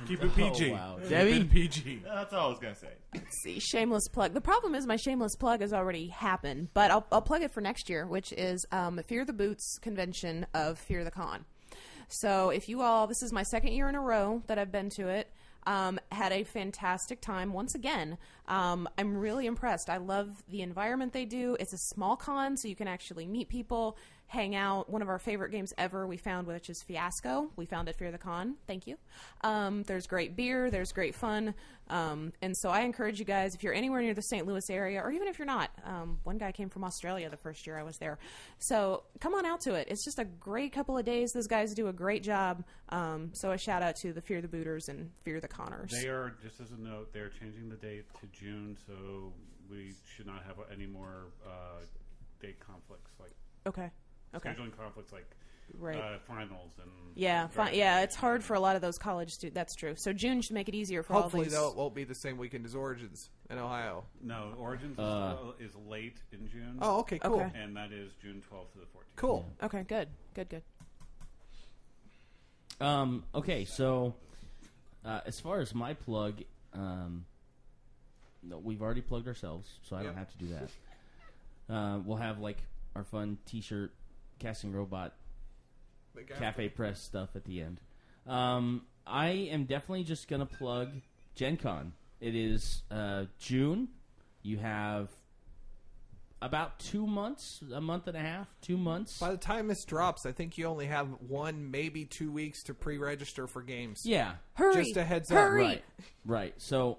Keep it PG. Oh, wow. Keep Debbie? it PG. That's all I was going to say. Let's see, shameless plug. The problem is my shameless plug has already happened, but I'll plug it for next year, which is Fear the Boots convention of Fear the Con. So if you all, this is my second year in a row that I've been to it. Had a fantastic time once again. I'm really impressed. I love the environment they do. It's a small con, so you can actually meet people, hang out. One of our favorite games ever we found, which is Fiasco. We found at Fear the Con. Thank you. There's great beer. There's great fun. And so I encourage you guys, if you're anywhere near the St. Louis area, or even if you're not, one guy came from Australia the first year I was there. So come on out to it. It's just a great couple of days. Those guys do a great job. So a shout out to the Fear the Booters and Fear the Connors. They are, just as a note, they're changing the date to June, so we should not have any more date conflicts, like Okay. scheduling conflicts like Right. finals and Yeah, it's hard for a lot of those college students. That's true. So June should make it easier for Hopefully, all these. though, it won't be the same weekend as Origins in Ohio. No, Origins is late in June. Oh, okay, cool. Okay. And that is June 12th to the 14th. Cool. Okay, good. Okay, so as far as my plug, no, we've already plugged ourselves, so I don't have to do that. We'll have like our fun T-shirt, casting robot, cafe press stuff at the end. I am definitely just gonna plug Gen Con. It is June. You have about 2 months, a month and a half, 2 months. By the time this drops, I think you only have 1, maybe 2 weeks to pre-register for games. Yeah. Hurry! Just a heads Hurry! up. Right. So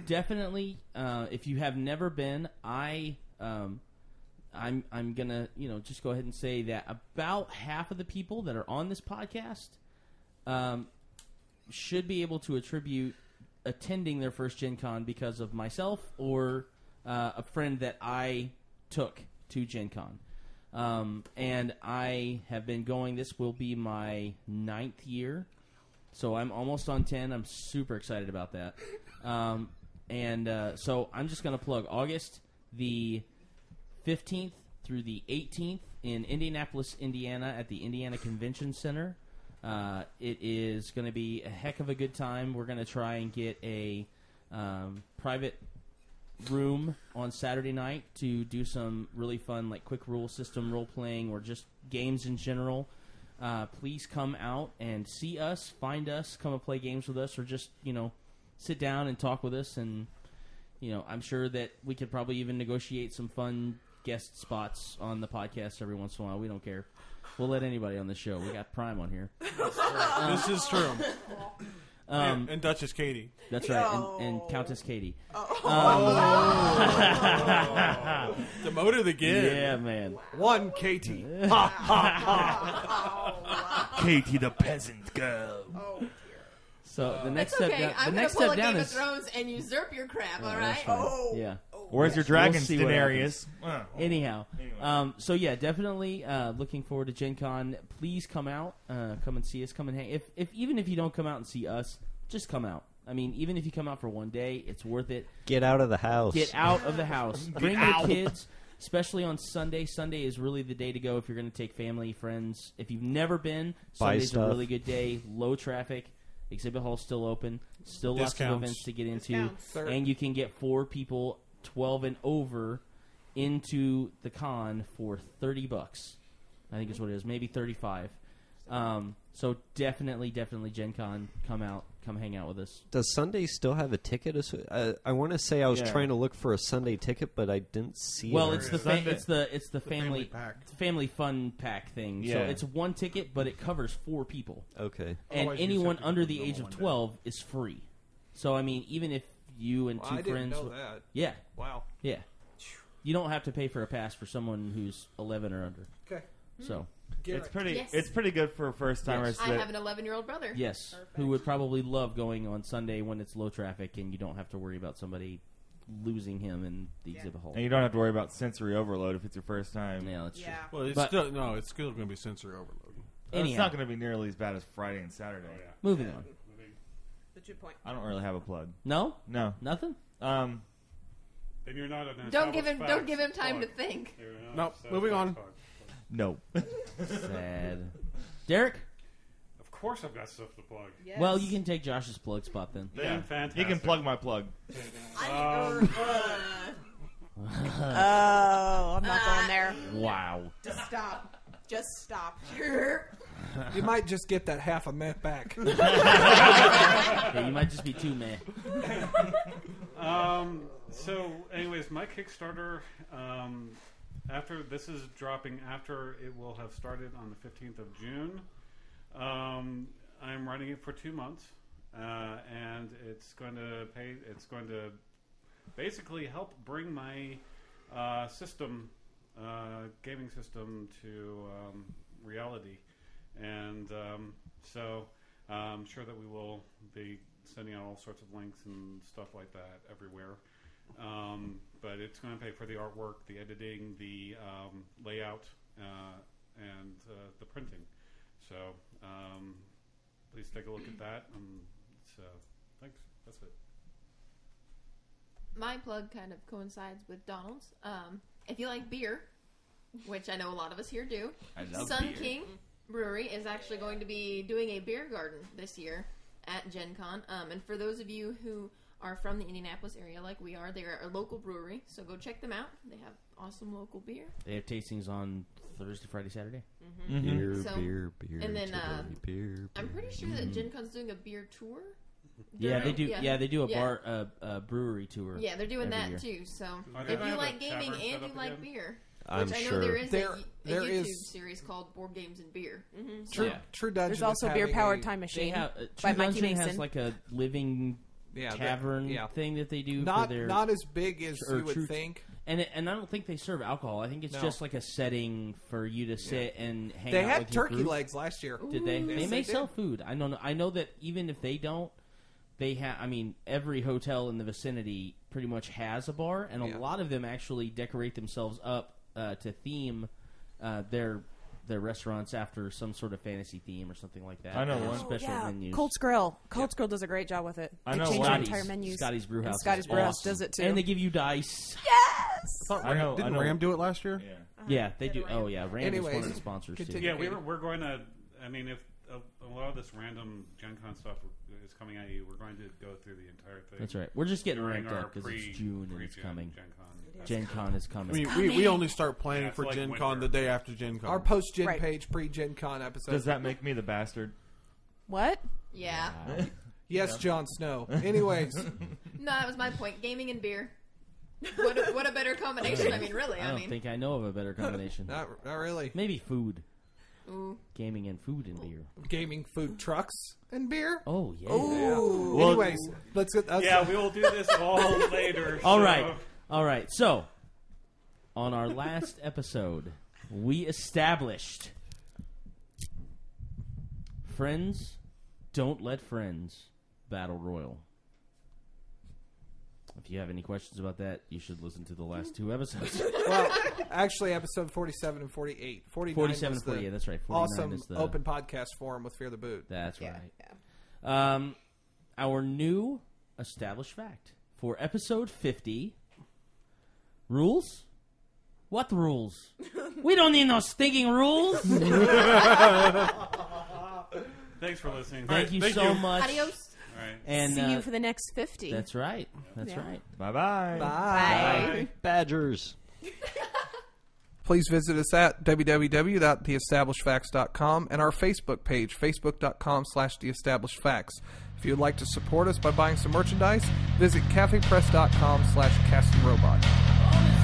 definitely, if you have never been, I'm gonna just go ahead and say that about half of the people that are on this podcast should be able to attribute attending their first Gen Con because of myself or a friend that I took to Gen Con. And I have been going. This will be my 9th year, so I'm almost on 10. I'm super excited about that. So I'm just going to plug August the 15th through the 18th in Indianapolis, Indiana at the Indiana Convention Center. It is going to be a heck of a good time. We're going to try and get a private room on Saturday night to do some really fun, like quick rule system role playing or just games in general. Please come out and see us, find us, come and play games with us, or just sit down and talk with us. And I'm sure that we could probably even negotiate some fun guest spots on the podcast every once in a while. We don't care. We'll let anybody on the show. We got Prime on here. This is true. And Duchess Katie. That's right, and Countess Katie. Demoted again. Yeah, man. One Katie. Katie the peasant girl. So the next It's step okay. down. I'm The gonna next pull step a down Game of is. Thrones and usurp your crap. Oh, All that's right. fine. Yeah. Where's your We'll dragon, see what Daenerys? Anyhow, Anyway. so yeah, definitely looking forward to Gen Con. Please come out, come and see us, come and hang. If even if you don't come out and see us, just come out. I mean, even if you come out for one day, it's worth it. Get out of the house. Get out of the house. Bring your kids, especially on Sunday. Sunday is really the day to go if you're going to take family, friends. If you've never been, Buy Sunday's stuff. a really good day. Low traffic. Exhibit hall's still open. Still lots of Discounts. events to get into. Discounts. And you can get 4 people 12 and over into the con for $30. I think is what it is. Maybe 35. So definitely Gen Con. Come out. Come hang out with us. Does Sunday still have a ticket? I want to say I was Yeah. trying to look for a Sunday ticket, but I didn't see Well, it. it's the Sunday. it's the family pack. family fun pack thing. So Yeah. it's one ticket, but it covers 4 people, Okay. and Otherwise, you just anyone have to under go the to age normal of one day. 12 is free. So I mean, even if you and Well, two I didn't friends, know that. yeah, Wow. yeah, you don't have to pay for a pass for someone who's 11 or under. Okay. So It's pretty. Yes. It's pretty good for first timers. I have an 11-year-old brother. yes, who would probably love going on Sunday when it's low traffic and you don't have to worry about somebody losing him in the exhibit hall. And you don't have to worry about sensory overload if it's your first time. Yeah, that's true. Yeah. Well, it's But- still going to be sensory overload. It's Anyhow, not going to be nearly as bad as Friday and Saturday. moving on. That's your point. I don't really have a plug. No, No. nothing. Then you're not an Don't give him. established Don't give him facts time to plug. think. You're not Nope, established moving on. facts plug. No. Sad. Derek. Of course, I've got stuff to plug. Yes. Well, you can take Josh's plug spot then. Yeah, fantastic. You can plug my plug. Oh, I'm not going there. Wow. Just stop. Just stop. You might just get that half a meh back. Yeah, you might just be too meh. So, anyways, my Kickstarter, after this is dropping, after it will have started on the 15th of June. I'm running it for 2 months, and it's going to pay. It's going to basically help bring my system, gaming system, to reality, and so I'm sure that we will be sending out all sorts of links and stuff like that everywhere. But it's going to pay for the artwork, the editing, the layout, and the printing. So please take a look at that. So thanks. That's it. My plug kind of coincides with Donald's. If you like beer, which I know a lot of us here do, I love Sun beer. King Brewery is actually going to be doing a beer garden this year at Gen Con. And for those of you who are from the Indianapolis area like we are, they're a local brewery, so go check them out. They have awesome local beer. They have tastings on Thursday, Friday, Saturday. Beer, So- beer, beer. and then, chili, beer, I'm beer. pretty sure that Gen Con's doing a beer tour. Yeah, they do. during- Yeah, they do a Yeah. bar, brewery tour. Yeah, they're doing every that year. too. So Are they if gonna you have like a gaming tavern set and you up like again? beer, I'm which I know sure. there is There- a there YouTube is- series called Board Games and Beer. True, Yeah. True Dungeon. There's also is Beer having Powered a- Time They Machine have by True Mikey Dungeon Mason. has like a living Yeah, that- tavern yeah. thing that they do Not for their not as big as or you would true- think. and I don't think they serve alcohol. I think it's No. just like a setting for you to sit and hang They out had with your turkey group. legs last year. Did they? Yes, They they may did. sell food. I don't know. I know that even if they don't, they have. I mean, every hotel in the vicinity pretty much has a bar, and Yeah. a lot of them actually decorate themselves up to theme their restaurants after some sort of fantasy theme or something like that. I know Or one. special menus. Colt's Grill. Colt's Grill does a great job with it. I They know change one. their entire menus. Scotty's Brewhouse. And Scotty's is Brewhouse awesome. does it too. And they give you dice. Yes. I know. Didn't I know. Ram do it last year? Yeah. Yeah, they do. Oh yeah, Ram is Anyways, one of the sponsors too. continue. Yeah, we're going to. I mean, if a lot of this random Gen Con stuff is coming at you, we're going to go through the entire thing. That's right. We're just getting during ramped our up because it's pre- June and it's pre-Gen coming. Gen Con. Gen Con is I coming. mean, we only start planning Yeah, it's for like Gen Con winter. the day after Gen Con. Our post Gen Right. page pre Gen Con episode. Does that make me the bastard? What? Yeah. Yes, Jon Snow. Anyways, No, that was my point. Gaming and beer. What a better combination. I mean, really. I don't think I know of a better combination. not really. Maybe food. Ooh. Gaming and food and beer. Gaming, food trucks, and beer. Oh, yeah. Ooh. Well- Anyways, let's get. Yeah, we will do this all later. All so- right. All right. So, on our last episode, we established Friends Don't Let Friends Battle Royal. If you have any questions about that, you should listen to the last 2 episodes. Well, actually, episode 47 and 48. 49 47 was and 48, the that's right. 49 awesome is the open podcast forum with Fear the Boot. That's Yeah, right. yeah. Our new established fact for episode 50. Rules? What rules? We don't need no stinking rules. Thanks for listening. Thank you Thank so much. Adios. All right. And See you for the next 50. that's right. That's Yeah. right. Bye-bye. Bye. Badgers. Please visit us at www.theestablishedfacts.com and our Facebook page, facebook.com/theestablishedfacts. If you would like to support us by buying some merchandise, visit cafepress.com/castingrobot.